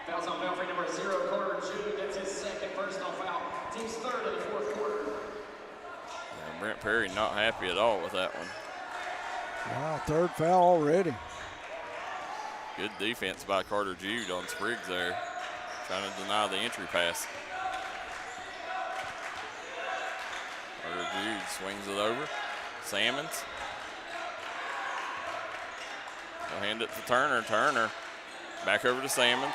[SPEAKER 5] Fouls on Belfry number 0, Carter Jude. That's his second personal foul. Team's third in the fourth quarter.
[SPEAKER 1] Yeah, Brent Perry not happy at all with that one.
[SPEAKER 4] Wow, third foul already.
[SPEAKER 1] Good defense by Carter Jude on Spriggs there. Trying to deny the entry pass. Carter Jude swings it over. Salmons. They'll hand it to Turner. Turner back over to Salmons.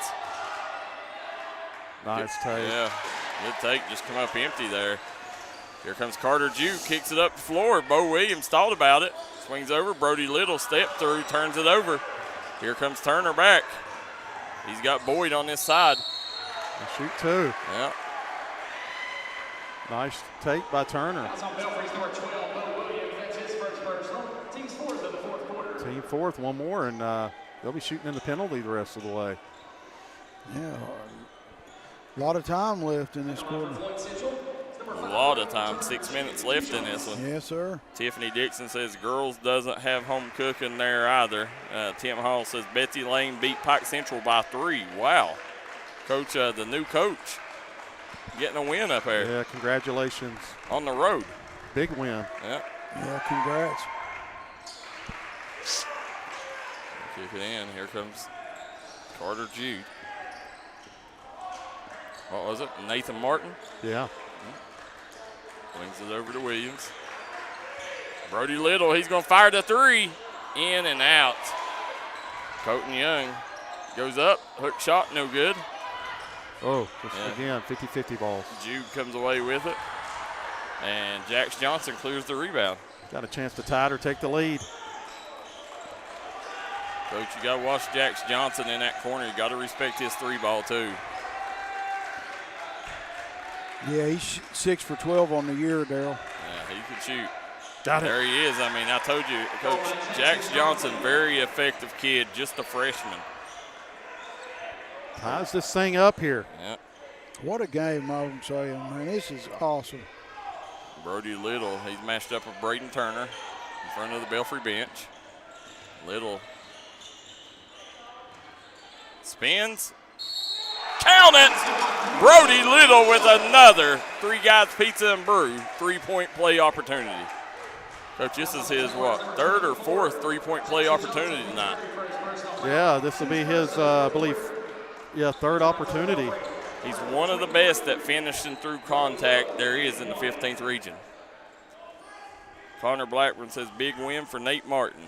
[SPEAKER 2] Nice take.
[SPEAKER 1] Yeah, good take. Just come up empty there. Here comes Carter Jude. Kicks it up the floor. Bo Williams thought about it. Swings over. Brody Little step through. Turns it over. Here comes Turner back. He's got Boyd on this side.
[SPEAKER 2] And shoot two.
[SPEAKER 1] Yeah.
[SPEAKER 2] Nice take by Turner.
[SPEAKER 5] That's on Belfry's number 12, Bo Williams. That's his first personal. Team's fourth in the fourth quarter.
[SPEAKER 2] Team fourth, one more, and they'll be shooting in the penalty the rest of the way.
[SPEAKER 4] Yeah, a lot of time left in this quarter.
[SPEAKER 1] A lot of time. 6 minutes left in this one.
[SPEAKER 4] Yes, sir.
[SPEAKER 1] Tiffany Dixon says girls doesn't have home cooking there either. Tim Hall says Betsy Lane beat Pike Central by 3. Wow. Coach, the new coach, getting a win up there.
[SPEAKER 2] Yeah, congratulations.
[SPEAKER 1] On the road.
[SPEAKER 2] Big win.
[SPEAKER 1] Yeah.
[SPEAKER 4] Yeah, congrats.
[SPEAKER 1] Kick it in. Here comes Carter Jude. What was it? Nathan Martin?
[SPEAKER 2] Yeah.
[SPEAKER 1] Swings it over to Williams. Brody Little, he's going to fire the three. In and out. Colton Young goes up. Hook shot, no good.
[SPEAKER 2] Oh, again, 50-50 balls.
[SPEAKER 1] Jude comes away with it, and Jax Johnson clears the rebound.
[SPEAKER 2] Got a chance to tie it or take the lead.
[SPEAKER 1] Coach, you got to watch Jax Johnson in that corner. You got to respect his 3-ball too.
[SPEAKER 4] Yeah, he's 6 for 12 on the year, Darryl.
[SPEAKER 1] Yeah, he can shoot.
[SPEAKER 2] Got it.
[SPEAKER 1] There he is. I mean, I told you, Coach, Jax Johnson, very effective kid, just a freshman.
[SPEAKER 2] Ties this thing up here.
[SPEAKER 1] Yeah.
[SPEAKER 4] What a game, I'm saying, man. This is awesome.
[SPEAKER 1] Brody Little, he's matched up with Braden Turner in front of the Belfry bench. Little spins. Count it! Brody Little with another Three Guys Pizza and Brew 3-point play opportunity. Coach, this is his, third or fourth 3-point play opportunity tonight.
[SPEAKER 2] Yeah, this will be his, I believe, third opportunity.
[SPEAKER 1] He's one of the best at finishing through contact there is in the 15th region. Connor Blackburn says big win for Nate Martin.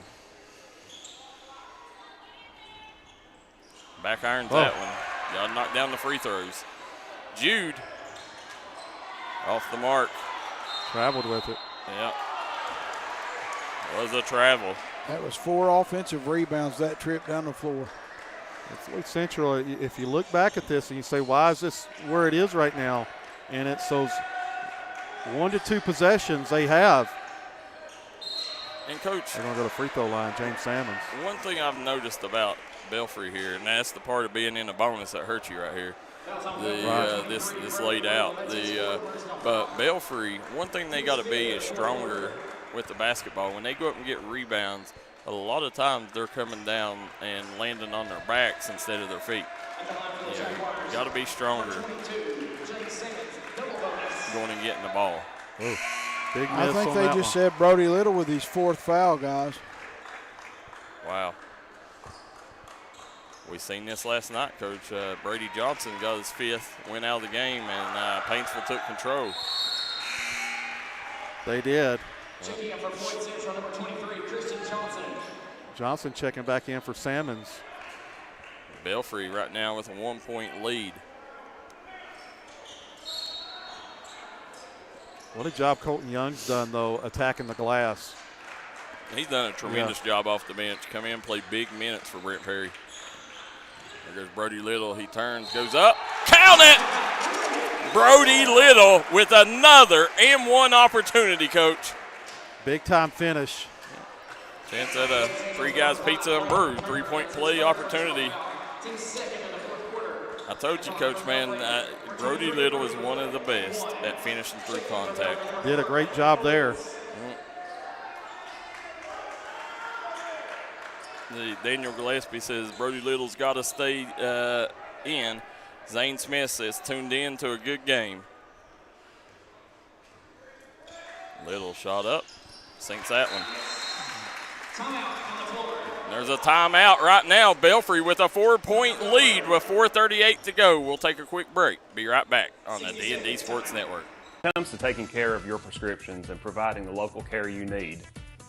[SPEAKER 1] Back irons that one. Got to knock down the free throws. Jude off the mark.
[SPEAKER 2] Traveled with it.
[SPEAKER 1] Yep. Was a travel.
[SPEAKER 4] That was 4 offensive rebounds that trip down the floor.
[SPEAKER 2] Floyd Central, if you look back at this and you say, why is this where it is right now? And it's those 1 to 2 possessions they have.
[SPEAKER 1] And, Coach,
[SPEAKER 2] they're going to go to free throw line, James Salmons.
[SPEAKER 1] One thing I've noticed about Belfry here, and that's the part of being in a bonus that hurts you right here. This laid out. But Belfry, one thing they got to be is stronger with the basketball. When they go up and get rebounds, a lot of times they're coming down and landing on their backs instead of their feet. You got to be stronger going and getting the ball.
[SPEAKER 2] Ooh, big miss
[SPEAKER 4] I think
[SPEAKER 2] on
[SPEAKER 4] they
[SPEAKER 2] that
[SPEAKER 4] just
[SPEAKER 2] one.
[SPEAKER 4] said Brody Little with his 4th foul, guys.
[SPEAKER 1] Wow. We seen this last night, Coach. Brady Johnson got his 5th win out of the game, and Paintsville took control.
[SPEAKER 2] They did.
[SPEAKER 5] Checking out for Floyd Central, number 23, Christian Johnson.
[SPEAKER 2] Johnson checking back in for Salmons.
[SPEAKER 1] Belfry right now with a 1-point lead.
[SPEAKER 2] What a job Colton Young's done, though, attacking the glass.
[SPEAKER 1] He's done a tremendous job off the bench. Come in, play big minutes for Brent Perry. There goes Brody Little. He turns, goes up. Count it! Brody Little with another M1 opportunity, Coach.
[SPEAKER 2] Big time finish.
[SPEAKER 1] Chance at a Three Guys Pizza and Brew 3-point play opportunity. I told you, Coach, man, Brody Little is one of the best at finishing through contact.
[SPEAKER 2] Did a great job there.
[SPEAKER 1] Daniel Gillespie says Brody Little's got to stay in. Zane Smith says tuned in to a good game. Little shot up, sinks that one. There's a timeout right now. Belfry with a 4-point lead with 4:38 to go. We'll take a quick break. Be right back on the D&D Sports Network.
[SPEAKER 7] When it comes to taking care of your prescriptions and providing the local care you need,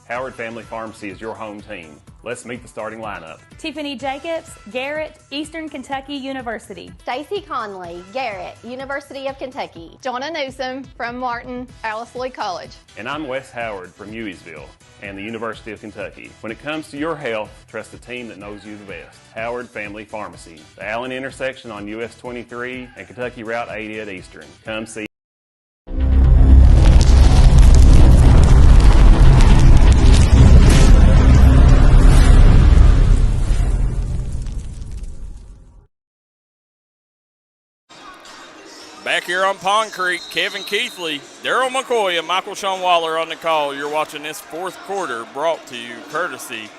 [SPEAKER 7] Howard Family Pharmacy is your home team. Let's meet the starting lineup.
[SPEAKER 12] Tiffany Jacobs, Garrett, Eastern Kentucky University.
[SPEAKER 13] Stacy Conley, Garrett, University of Kentucky. Donna Newsom from Martin, Alice Lloyd College.
[SPEAKER 7] And I'm Wes Howard from Hueysville and the University of Kentucky. When it comes to your health, trust the team that knows you the best. Howard Family Pharmacy, the Allen intersection on US 23 and Kentucky Route 80 at Eastern. Come see.
[SPEAKER 1] Back here on Pond Creek, Kevin Keathley, Darryl McCoy, and Michael Shawn Waller on the call. You're watching this 4th quarter brought to you courtesy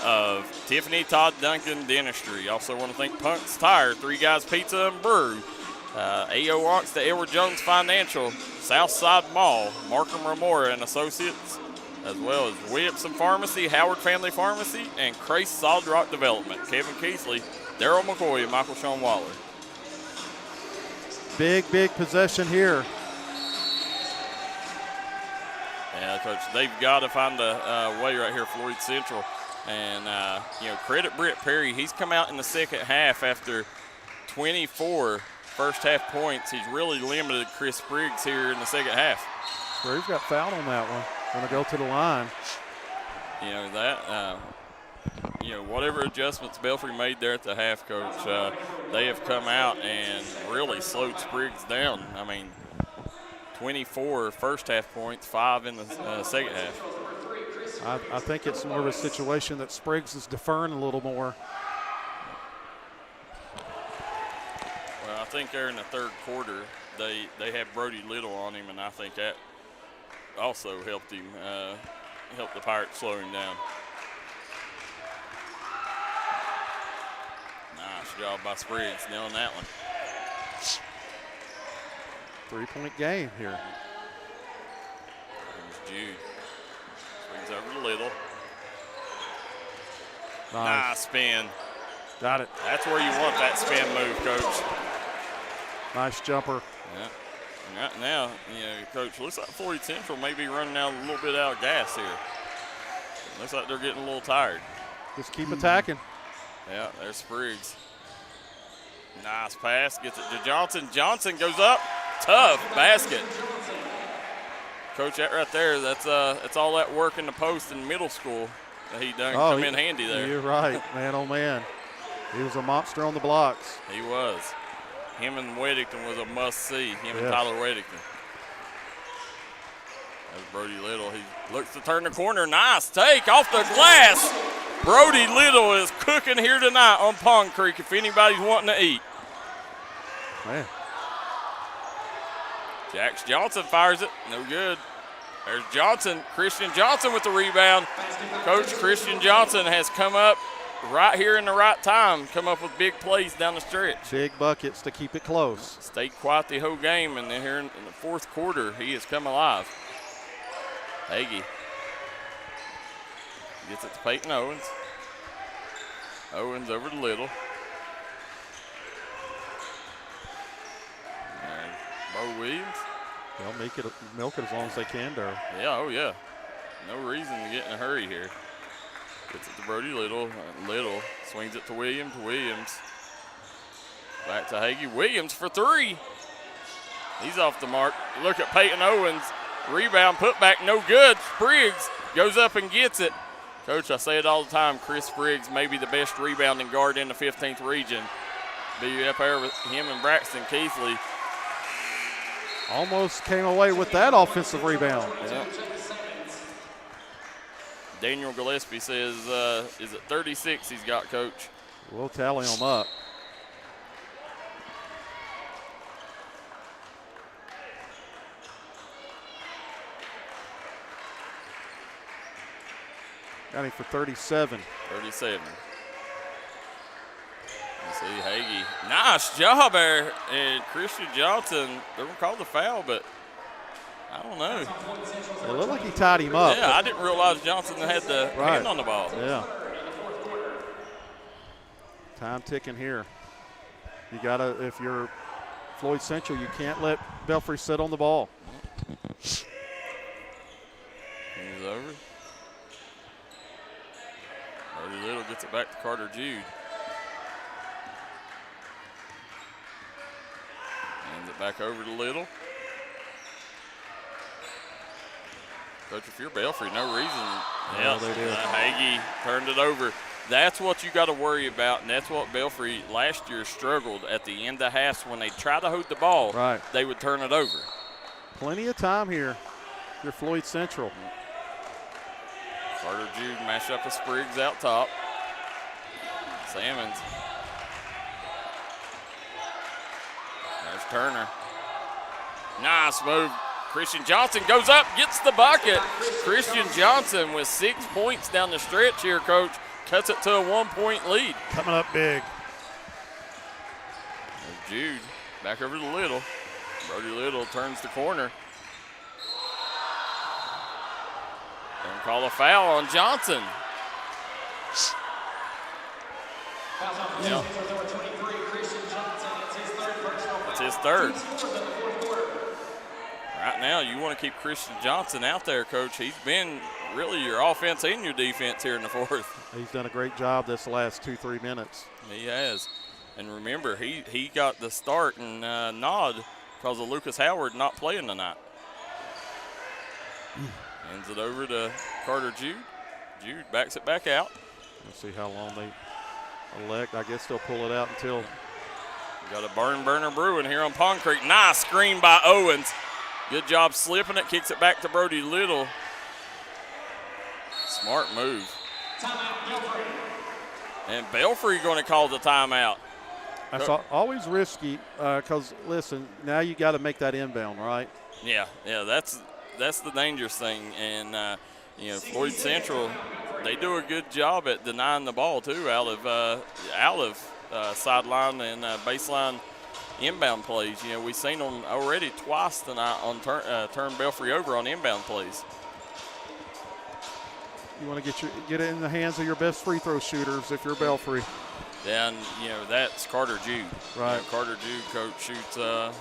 [SPEAKER 1] of Tiffany Todd Duncan Dentistry. Also want to thank Punk's Tire, Three Guys Pizza and Brew, A.O. Wonks, the Edward Jones Financial, Southside Mall, Markham Remora and Associates, as well as Whipson Pharmacy, Howard Family Pharmacy, and Crace Solid Rock Development. Kevin Keathley, Darryl McCoy, and Michael Shawn Waller.
[SPEAKER 2] Big possession here.
[SPEAKER 1] Yeah, Coach, they've got to find a way right here, Floyd Central. And, credit Brent Perry. He's come out in the second half after 24 first half points. He's really limited Chris Spriggs here in the second half.
[SPEAKER 2] Spriggs got fouled on that one. Going to go to the line.
[SPEAKER 1] You know, that, whatever adjustments Belfry made there at the half, Coach, they have come out and really slowed Spriggs down. I mean, 24 first half points, 5 in the second half.
[SPEAKER 2] I think it's more of a situation that Spriggs is deferring a little more.
[SPEAKER 1] Well, I think there in the third quarter, they had Brody Little on him, and I think that also helped him, helped the Pirates slow him down. Nice job by Spriggs nailing that one.
[SPEAKER 2] 3-point game here.
[SPEAKER 1] There's Jude. Swings over to Little. Nice spin.
[SPEAKER 2] Got it.
[SPEAKER 1] That's where you want that spin move, Coach.
[SPEAKER 2] Nice jumper.
[SPEAKER 1] Yeah. And right now, Coach, looks like Floyd Central may be running out a little bit out of gas here. Looks like they're getting a little tired.
[SPEAKER 2] Just keep attacking.
[SPEAKER 1] Yeah, there's Spriggs. Nice pass. Gets it to Johnson. Johnson goes up. Tough basket. Coach, that right there, that's all that work in the post in middle school that he done come in handy there.
[SPEAKER 2] You're right, man, oh man. He was a monster on the blocks.
[SPEAKER 1] He was. Him and Weddington was a must-see, him and Tyler Weddington. That's Brody Little. He looks to turn the corner. Nice take off the glass. Brody Little is cooking here tonight on Pond Creek if anybody's wanting to eat.
[SPEAKER 2] Man.
[SPEAKER 1] Jax Johnson fires it. No good. There's Johnson. Christian Johnson with the rebound. Coach Christian Johnson has come up right here in the right time, come up with big plays down the stretch.
[SPEAKER 2] Big buckets to keep it close.
[SPEAKER 1] Stayed quiet the whole game, and then here in the fourth quarter, he has come alive. Hagee gets it to Peyton Owens. Owens over to Little. And Bo Williams.
[SPEAKER 2] They'll milk it as long as they can, Darryl.
[SPEAKER 1] Yeah, oh yeah. No reason to get in a hurry here. Gets it to Brody Little. Little swings it to Williams. Williams back to Hagee. Williams for three. He's off the mark. Look at Peyton Owens. Rebound, put back, no good. Spriggs goes up and gets it. Coach, I say it all the time, Chris Spriggs may be the best rebounding guard in the 15th region. Be up there with him and Braxton Keathley.
[SPEAKER 2] Almost came away with that offensive rebound.
[SPEAKER 1] Yeah. Daniel Gillespie says, is it 36 he's got, Coach?
[SPEAKER 2] We'll tally them up. Got him for 37.
[SPEAKER 1] 37. You see Hagee. Nice job there. And Christian Johnson, they were called the foul, but I don't know.
[SPEAKER 2] It looked like he tied him up.
[SPEAKER 1] Yeah, I didn't realize Johnson had the hand on the ball.
[SPEAKER 2] Yeah. Time ticking here. You got to, if you're Floyd Central, you can't let Belfry sit on the ball.
[SPEAKER 1] He's over. Brody Little gets it back to Carter Jude. Hands it back over to Little. Coach, if you're Belfry, no reason.
[SPEAKER 2] Yeah, they did.
[SPEAKER 1] Hagee turned it over. That's what you got to worry about, and that's what Belfry last year struggled at the end of halves when they try to hold the ball.
[SPEAKER 2] Right.
[SPEAKER 1] They would turn it over.
[SPEAKER 2] Plenty of time here. You're Floyd Central.
[SPEAKER 1] Carter Jude mash up with Spriggs out top. Salmons. There's Turner. Nice move. Christian Johnson goes up, gets the bucket. Christian Johnson with 6 points down the stretch here, Coach. Cuts it to a 1-point lead.
[SPEAKER 2] Coming up big.
[SPEAKER 1] There's Jude. Back over to Little. Brody Little turns the corner. And call a foul on Johnson. Yeah. It's his third. Right now, you want to keep Christian Johnson out there, Coach. He's been really your offense and your defense here in the fourth.
[SPEAKER 2] He's done a great job this last 2-3 minutes.
[SPEAKER 1] He has. And remember, he got the start and nod because of Lucas Howard not playing tonight. Hands it over to Carter Jude. Jude backs it back out.
[SPEAKER 2] Let's see how long they elect. I guess they'll pull it out until.
[SPEAKER 1] Got a burner brewing here on Pond Creek. Nice screen by Owens. Good job slipping it. Kicks it back to Brody Little. Smart move.
[SPEAKER 5] Timeout, Belfry.
[SPEAKER 1] And Belfry going to call the timeout.
[SPEAKER 2] That's always risky because, listen, now you got to make that inbound, right?
[SPEAKER 1] Yeah, that's the dangerous thing. And, Floyd Central, they do a good job at denying the ball, too, out of sideline and baseline inbound plays. We've seen them already twice tonight on turn Belfry over on inbound plays.
[SPEAKER 2] You want to get it in the hands of your best free throw shooters if you're Belfry.
[SPEAKER 1] And, that's Carter Jude.
[SPEAKER 2] Right.
[SPEAKER 1] Carter Jude, coach, shoots a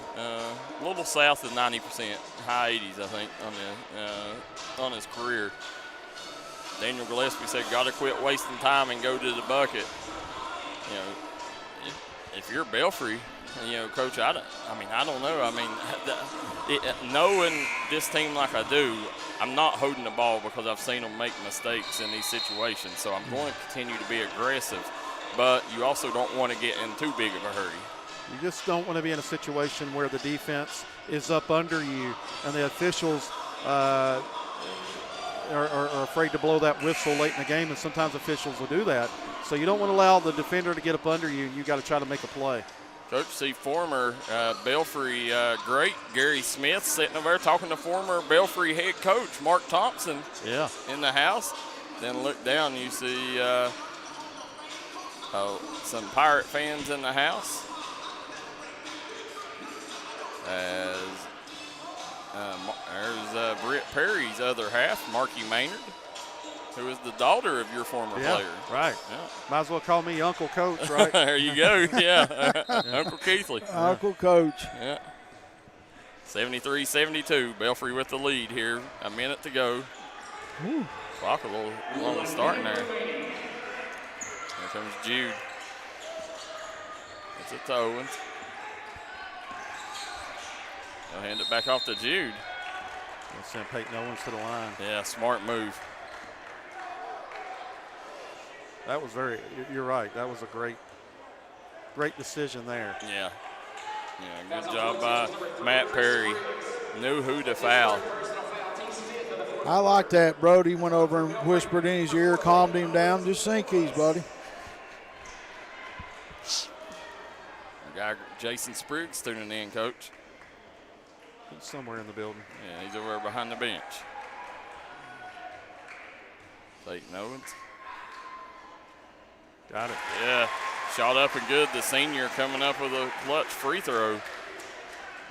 [SPEAKER 1] little south of 90%, high 80s, I think, on his career. Daniel Gillespie said, got to quit wasting time and go to the bucket. If you're Belfry, Coach, I don't know. Knowing this team like I do, I'm not holding the ball because I've seen them make mistakes in these situations. So I'm going to continue to be aggressive. But you also don't want to get in too big of a hurry.
[SPEAKER 2] You just don't want to be in a situation where the defense is up under you and the officials are afraid to blow that whistle late in the game, and sometimes officials will do that. So you don't want to allow the defender to get up under you. You got to try to make a play.
[SPEAKER 1] Coach, see former Belfry great Gary Smith sitting over there talking to former Belfry head coach Mark Thompson in the house. Then look down, you see some Pirate fans in the house. As there's Britt Perry's other half, Marky Maynard, who is the daughter of your former player.
[SPEAKER 2] Right. Yeah. Might as well call me Uncle Coach, right?
[SPEAKER 1] There you go, yeah. Uncle Keathley.
[SPEAKER 4] Uncle Coach.
[SPEAKER 1] Yeah. 73-72, Belfry with the lead here. A minute to go.
[SPEAKER 4] Ooh.
[SPEAKER 1] Clock a little long starting there. Here comes Jude. It's it to Owens. They'll hand it back off to Jude.
[SPEAKER 2] They'll send Peyton Owens to the line.
[SPEAKER 1] Yeah, smart move.
[SPEAKER 2] That was you're right. That was a great decision there.
[SPEAKER 1] Yeah. Yeah, good job by Matt Perry. Knew who to foul.
[SPEAKER 4] I like that. Brody went over and whispered in his ear, calmed him down. Just sink these, buddy.
[SPEAKER 1] Guy Jason Spriggs tuning in, Coach.
[SPEAKER 2] He's somewhere in the building.
[SPEAKER 1] Yeah, he's over there behind the bench. Peyton Owens.
[SPEAKER 2] Got it.
[SPEAKER 1] Yeah, shot up and good. The senior coming up with a clutch free throw.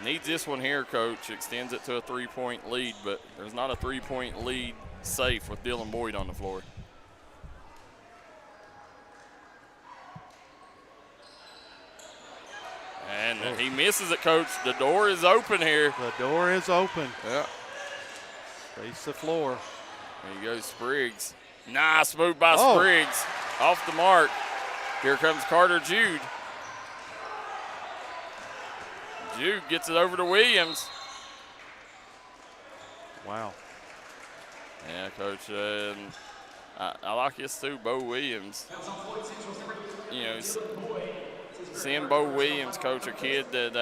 [SPEAKER 1] Needs this one here, Coach. Extends it to a three-point lead, but there's not a three-point lead safe with Dylan Boyd on the floor. And he misses it, Coach. The door is open here.
[SPEAKER 2] The door is open.
[SPEAKER 1] Yeah.
[SPEAKER 2] Face the floor.
[SPEAKER 1] There you go, Spriggs. Nice move by Spriggs. Off the mark. Here comes Carter Jude. Jude gets it over to Williams.
[SPEAKER 2] Wow.
[SPEAKER 1] Yeah, Coach. And I like this too, Bo Williams. Seeing Bo Williams, Coach, a kid that,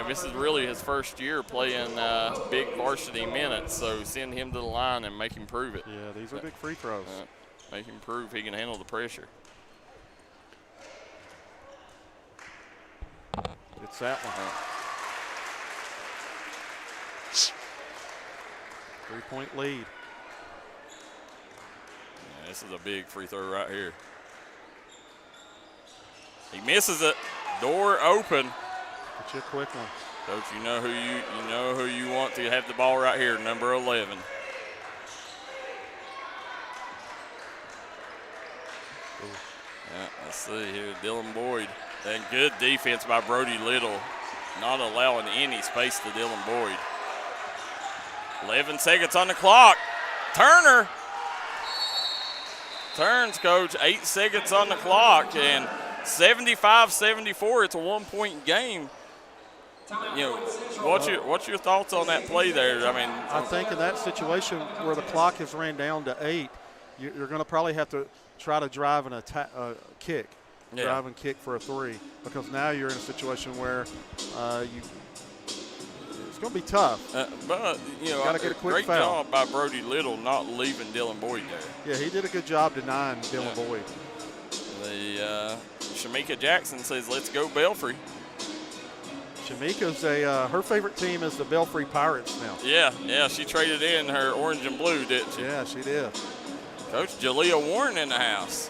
[SPEAKER 1] this is really his first year playing big varsity minutes. So send him to the line and make him prove it.
[SPEAKER 2] Yeah, these are big free throws.
[SPEAKER 1] Make him prove he can handle the pressure.
[SPEAKER 2] It's that one. 3-point lead.
[SPEAKER 1] Yeah, this is a big free throw right here. He misses it. Door open.
[SPEAKER 2] Get you a quick one.
[SPEAKER 1] Coach, you know who you want to have the ball right here, number 11. Yeah, let's see here, Dylan Boyd. And good defense by Brody Little, not allowing any space to Dylan Boyd. 11 seconds on the clock. Turner turns, Coach. 8 seconds on the clock, and 75-74. It's a 1-point game. You know, what's your thoughts on that play there? I mean,
[SPEAKER 2] I think in that situation where the clock has ran down to 8, you're going to probably have to try to drive an attack, kick, drive and kick for a 3, because now you're in a situation where it's going to be tough.
[SPEAKER 1] But you know,
[SPEAKER 2] gotta get a quick
[SPEAKER 1] great
[SPEAKER 2] foul.
[SPEAKER 1] job by Brody Little not leaving Dylan Boyd there.
[SPEAKER 2] Yeah, he did a good job denying Dylan Boyd.
[SPEAKER 1] The Shamika Jackson says, "Let's go Belfry."
[SPEAKER 2] Shamika's her favorite team is the Belfry Pirates now.
[SPEAKER 1] Yeah, she traded in her orange and blue, didn't she?
[SPEAKER 2] Yeah, she did.
[SPEAKER 1] Coach Jalea Warren in the house.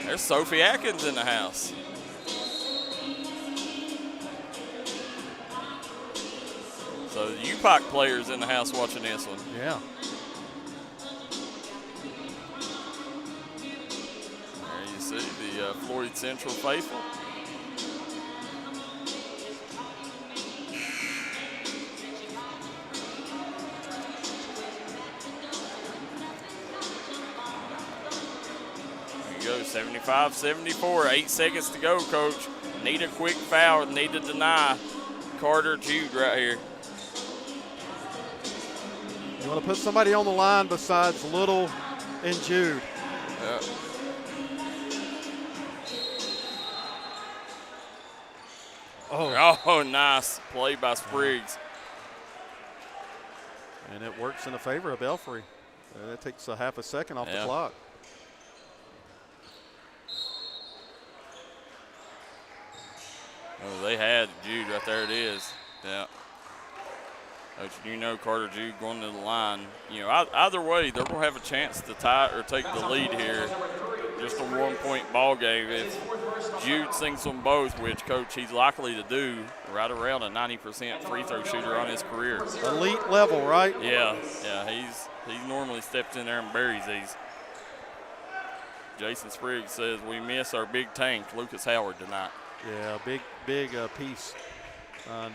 [SPEAKER 1] There's Sophie Atkins in the house. So the UPOC players in the house watching this one.
[SPEAKER 2] Yeah.
[SPEAKER 1] There you see the Floyd Central faithful. Go 75-74, 8 seconds to go, Coach. Need a quick foul, need to deny Carter Jude right here.
[SPEAKER 2] You want to put somebody on the line besides Little and Jude.
[SPEAKER 1] Oh, nice play by Spriggs.
[SPEAKER 2] And it works in the favor of Belfry. That takes a half a second off the clock.
[SPEAKER 1] Oh, they had Jude right there. It is. Yeah. Coach, you know Carter Jude going to the line. You know, either way, they're going to have a chance to tie or take the lead here. Just a 1-point ball game. If Jude sinks them both, which, Coach, he's likely to do, right around a 90% free throw shooter on his career.
[SPEAKER 2] Elite level, right?
[SPEAKER 1] Yeah. He's normally steps in there and buries these. Jason Spriggs says we miss our big tank, Lucas Howard, tonight.
[SPEAKER 2] Yeah, big piece,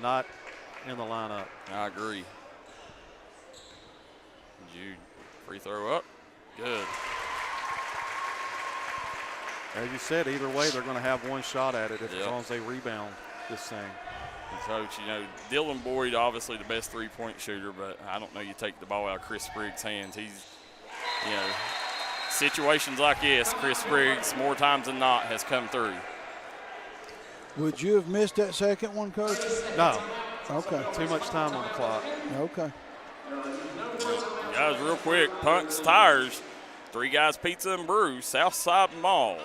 [SPEAKER 2] not in the lineup.
[SPEAKER 1] I agree. Jude, free throw up. Good.
[SPEAKER 2] As you said, either way, they're going to have one shot at it as long as they rebound this thing.
[SPEAKER 1] And Coach, you know, Dylan Boyd, obviously the best three-point shooter, but I don't know you take the ball out of Chris Spriggs' hands. He's, you know, situations like this, Chris Spriggs, more times than not, has come through.
[SPEAKER 4] Would you have missed that second one, Coach?
[SPEAKER 2] No.
[SPEAKER 4] Okay.
[SPEAKER 2] Too much time on the clock.
[SPEAKER 4] Okay.
[SPEAKER 1] Guys, real quick, Punk's Tires, 3 Guys Pizza and Brew, Southside Mall,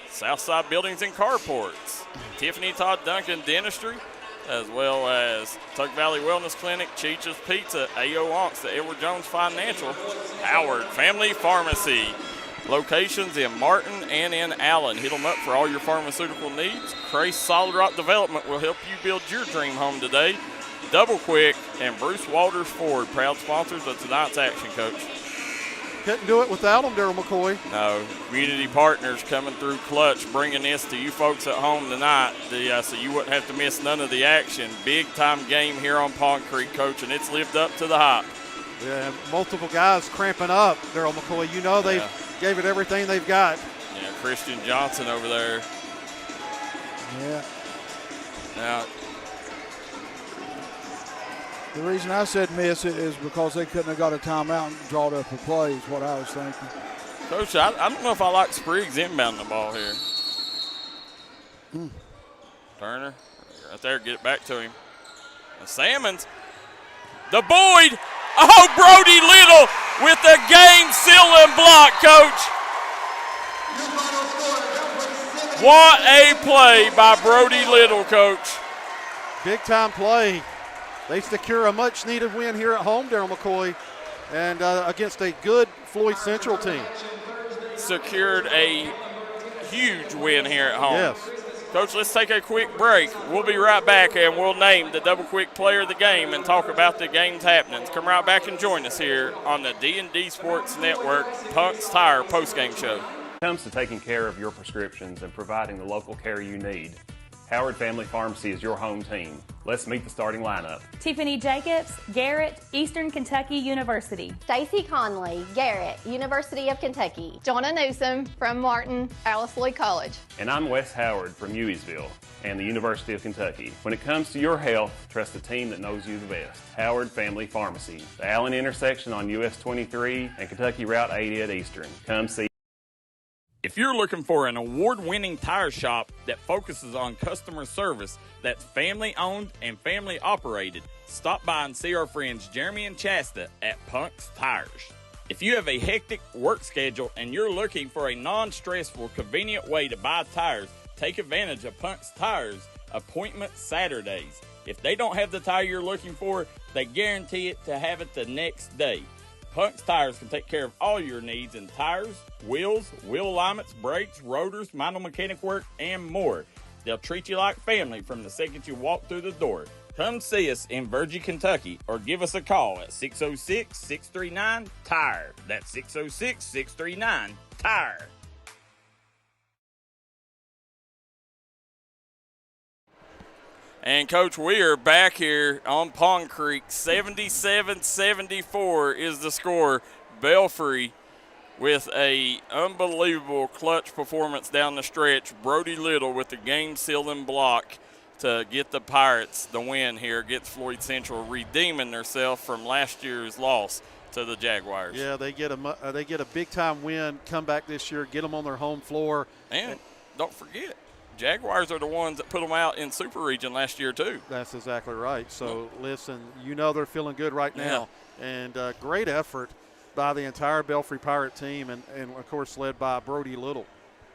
[SPEAKER 1] Southside Buildings and Carports, Tiffany Todd Duncan Dentistry, as well as Tuck Valley Wellness Clinic, Cheech's Pizza, A.O. Onks, the Edward Jones Financial, Howard Family Pharmacy. Locations in Martin and in Allen. Hit them up for all your pharmaceutical needs. Crace Solid Rock Development will help you build your dream home today. Double Quick and Bruce Walters Ford, proud sponsors of tonight's action, Coach.
[SPEAKER 2] Couldn't do it without them, Darryl McCoy.
[SPEAKER 1] No, community partners coming through clutch, bringing this to you folks at home tonight, so you wouldn't have to miss none of the action. Big-time game here on Pond Creek, Coach, and it's lived up to the hype.
[SPEAKER 2] Yeah, multiple guys cramping up, Darryl McCoy. You know they gave it everything they've got.
[SPEAKER 1] Yeah, Christian Johnson over there.
[SPEAKER 4] Yeah.
[SPEAKER 1] Now,
[SPEAKER 4] the reason I said miss it is because they couldn't have got a timeout and drawed up a play is what I was thinking.
[SPEAKER 1] Coach, I don't know if I like Spriggs inbounding the ball here. Turner, right there, get it back to him. The Salmons, the Boyd. Oh, Brody Little with the game-sealing block, Coach. What a play by Brody Little, Coach.
[SPEAKER 2] Big-time play. They secure a much-needed win here at home, Darryl McCoy, and against a good Floyd Central team.
[SPEAKER 1] Secured a huge win here at home.
[SPEAKER 2] Yes.
[SPEAKER 1] Coach, let's take a quick break. We'll be right back, and we'll name the Double Quick player of the game and talk about the game's happenings. Come right back and join us here on the D&D Sports Network Punk's Tire postgame show.
[SPEAKER 7] When it comes to taking care of your prescriptions and providing the local care you need, Howard Family Pharmacy is your home team. Let's meet the starting lineup.
[SPEAKER 12] Tiffany Jacobs, Garrett, Eastern Kentucky University.
[SPEAKER 13] Stacy Conley, Garrett, University of Kentucky. Donna Newsom from Martin, Floyd College.
[SPEAKER 7] And I'm Wes Howard from Hueysville and the University of Kentucky. When it comes to your health, trust the team that knows you the best. Howard Family Pharmacy, the Allen intersection on US 23 and Kentucky Route 80 at Eastern. Come see.
[SPEAKER 1] If you're looking for an award-winning tire shop that focuses on customer service that's family-owned and family-operated, stop by and see our friends Jeremy and Chasta at Punk's Tires. If you have a hectic work schedule and you're looking for a non-stressful, convenient way to buy tires, take advantage of Punk's Tires Appointment Saturdays. If they don't have the tire you're looking for, they guarantee it to have it the next day. Punk's Tires can take care of all your needs in tires, wheels, wheel alignments, brakes, rotors, minor mechanic work, and more. They'll treat you like family from the second you walk through the door. Come see us in Virgie, Kentucky, or give us a call at 606-639-TIRE. That's 606-639-TIRE. And, Coach, we are back here on Pond Creek. 77-74 is the score. Belfry with a unbelievable clutch performance down the stretch. Brody Little with the game-sealing block to get the Pirates the win here against Floyd Central, redeeming themselves from last year's loss to the Jaguars.
[SPEAKER 2] Yeah, they get a big-time win, come back this year, get them on their home floor.
[SPEAKER 1] And don't forget, Jaguars are the ones that put them out in Super Region last year, too.
[SPEAKER 2] That's exactly right. So, listen, you know they're feeling good right now. Yeah. And great effort by the entire Belfry Pirate team and, of course, led by Brody Little.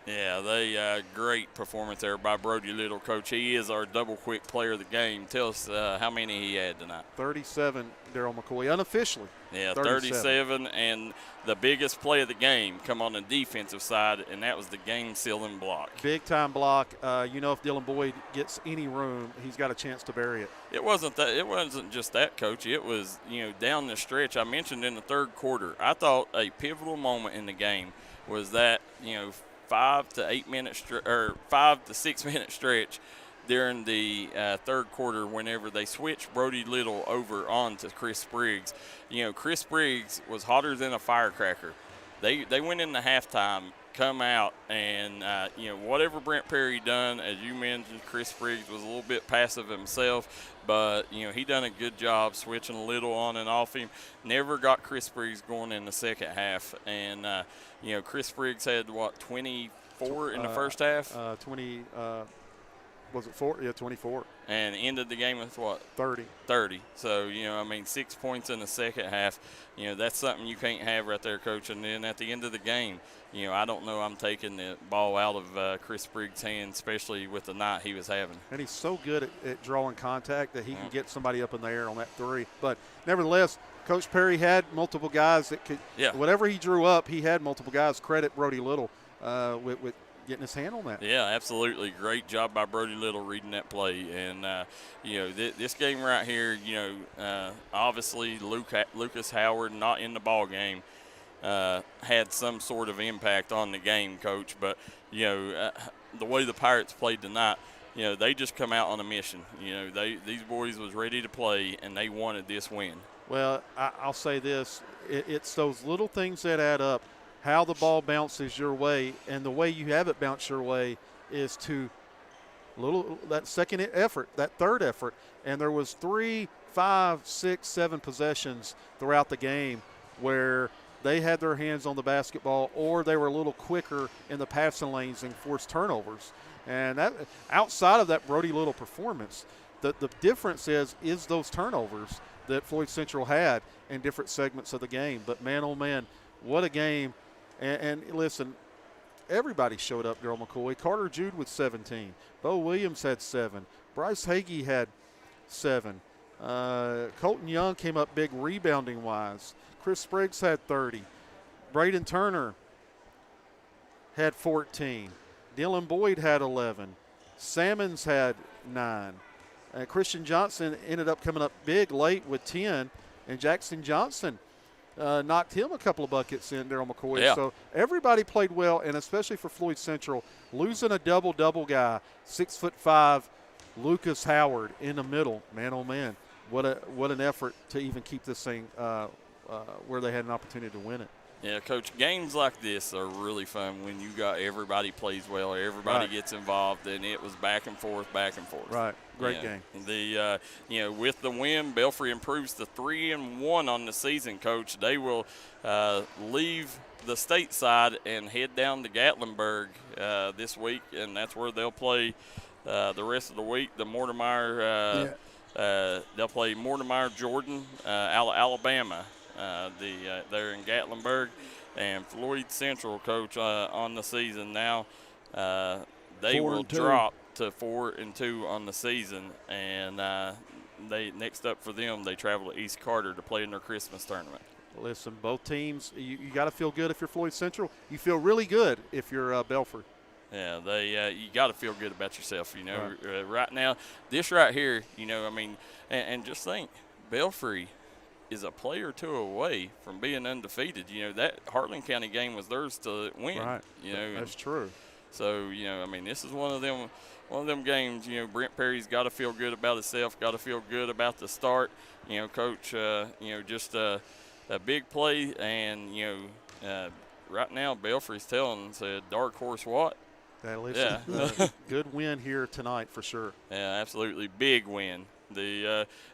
[SPEAKER 1] Yeah, they great performance there by Brody Little, Coach. He is our double-quick player of the game. Tell us how many he had tonight.
[SPEAKER 2] 37, Darryl McCoy, unofficially.
[SPEAKER 1] Yeah, 37, and the biggest play of the game come on the defensive side, and that was the game-sealing block.
[SPEAKER 2] Big-time block. You know, if Dylan Boyd gets any room, he's got a chance to bury it.
[SPEAKER 1] It wasn't just that, Coach. It was, down the stretch. I mentioned in the third quarter, I thought a pivotal moment in the game was that, 5 to 6 minute stretch during the third quarter whenever they switched Brody Little over on to Chris Spriggs. Chris Spriggs was hotter than a firecracker. They went into halftime, come out, and, whatever Brent Perry done, as you mentioned, Chris Spriggs was a little bit passive himself, but, he done a good job switching Little on and off him. Never got Chris Spriggs going in the second half. And, Chris Spriggs had, 24 in the first half?
[SPEAKER 2] 20 was it 4? Yeah, 24.
[SPEAKER 1] And ended the game with
[SPEAKER 2] 30.
[SPEAKER 1] 30. So, 6 points in the second half. That's something you can't have right there, Coach. And then at the end of the game, I don't know I'm taking the ball out of Chris Spriggs' hands, especially with the night he was having.
[SPEAKER 2] And he's so good at drawing contact that he can get somebody up in the air on that three. But nevertheless, Coach Perry had multiple guys that could whatever he drew up, he had multiple guys. Credit Brody Little with getting his hand on that.
[SPEAKER 1] Yeah, absolutely. Great job by Brody Little reading that play. And, this game right here, obviously Lucas Howard not in the ball game had some sort of impact on the game, Coach. But, the way the Pirates played tonight, they just come out on a mission. These boys was ready to play, and they wanted this win.
[SPEAKER 2] Well, I'll say this. It's those little things that add up. How the ball bounces your way, and the way you have it bounce your way is to that second effort, that third effort. And there was 3, 5, 6, 7 possessions throughout the game where they had their hands on the basketball or they were a little quicker in the passing lanes and forced turnovers. And that outside of that Brody Little performance, the difference is those turnovers that Floyd Central had in different segments of the game. But, man, oh, man, what a game. And listen, everybody showed up, Darryl McCoy. Carter Jude with 17. Bo Williams had 7. Bryce Hagee had 7. Colton Young came up big rebounding-wise. Chris Spriggs had 30. Braden Turner had 14. Dylan Boyd had 11. Sammons had 9. Christian Johnson ended up coming up big late with 10. And Jackson Johnson knocked him a couple of buckets in, Darryl McCoy.
[SPEAKER 1] Yeah.
[SPEAKER 2] So everybody played well, and especially for Floyd Central, losing a double-double guy, 6'5", Lucas Howard in the middle. Man, oh man, what an effort to even keep this thing where they had an opportunity to win it.
[SPEAKER 1] Yeah, Coach, games like this are really fun when you got everybody plays well, everybody gets involved, and it was back and forth.
[SPEAKER 2] Right, great game.
[SPEAKER 1] The with the win, Belfry improves to 3-1 on the season, Coach. They will leave the state side and head down to Gatlinburg this week, and that's where they'll play the rest of the week. The Mortimer, they'll play Mortimer, Jordan, Alabama. They're in Gatlinburg, and Floyd Central, Coach, on the season now. They will drop to 4-2 on the season, and they next up for them, they travel to East Carter to play in their Christmas tournament.
[SPEAKER 2] Listen, both teams, you got to feel good if you're Floyd Central. You feel really good if you're Belfry.
[SPEAKER 1] Yeah, you got to feel good about yourself. Right now, this right here, and just think, Belfry is a play or two away from being undefeated. That Heartland County game was theirs to win.
[SPEAKER 2] Right. That's true.
[SPEAKER 1] So, this is one of them games, Brent Perry's got to feel good about himself, got to feel good about the start. Coach, just a big play, and, right now Belfry's said, dark horse what?
[SPEAKER 2] Good win here tonight for sure.
[SPEAKER 1] Yeah, absolutely. Big win.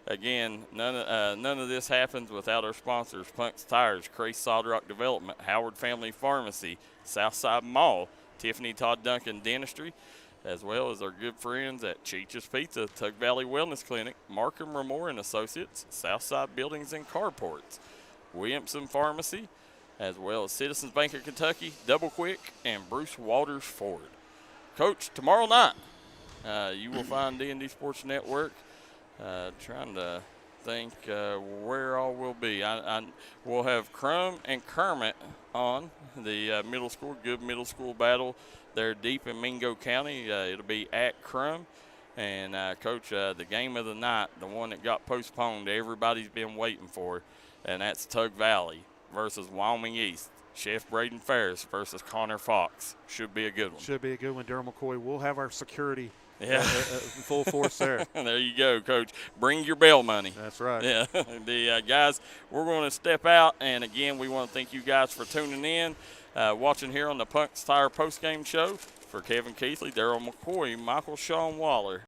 [SPEAKER 1] Again, none of this happens without our sponsors: Punk's Tires, Cray Sodrock Development, Howard Family Pharmacy, Southside Mall, Tiffany Todd Duncan Dentistry, as well as our good friends at Cheech's Pizza, Tug Valley Wellness Clinic, Markham Ramore and Associates, Southside Buildings and Carports, Williamson Pharmacy, as well as Citizens Bank of Kentucky, Double Quick, and Bruce Walters Ford. Coach, tomorrow night you will find D&D Sports Network. Trying to think where all will be. We'll have Crum and Kermit on the good middle school battle there deep in Mingo County. It'll be at Crum. And, Coach, the game of the night, the one that got postponed, everybody's been waiting for, and that's Tug Valley versus Wyoming East. Chef Braden Ferris versus Connor Fox. Should be a good one.
[SPEAKER 2] Should be a good one. Darryl McCoy, we'll have our security
[SPEAKER 1] in
[SPEAKER 2] full force there.
[SPEAKER 1] There you go, Coach. Bring your bail money.
[SPEAKER 2] That's right.
[SPEAKER 1] Yeah. The guys, we're going to step out, and again, we want to thank you guys for tuning in, watching here on the Punk's Tire postgame show. For Kevin Keathley, Darryl McCoy, Michael Shawn Waller,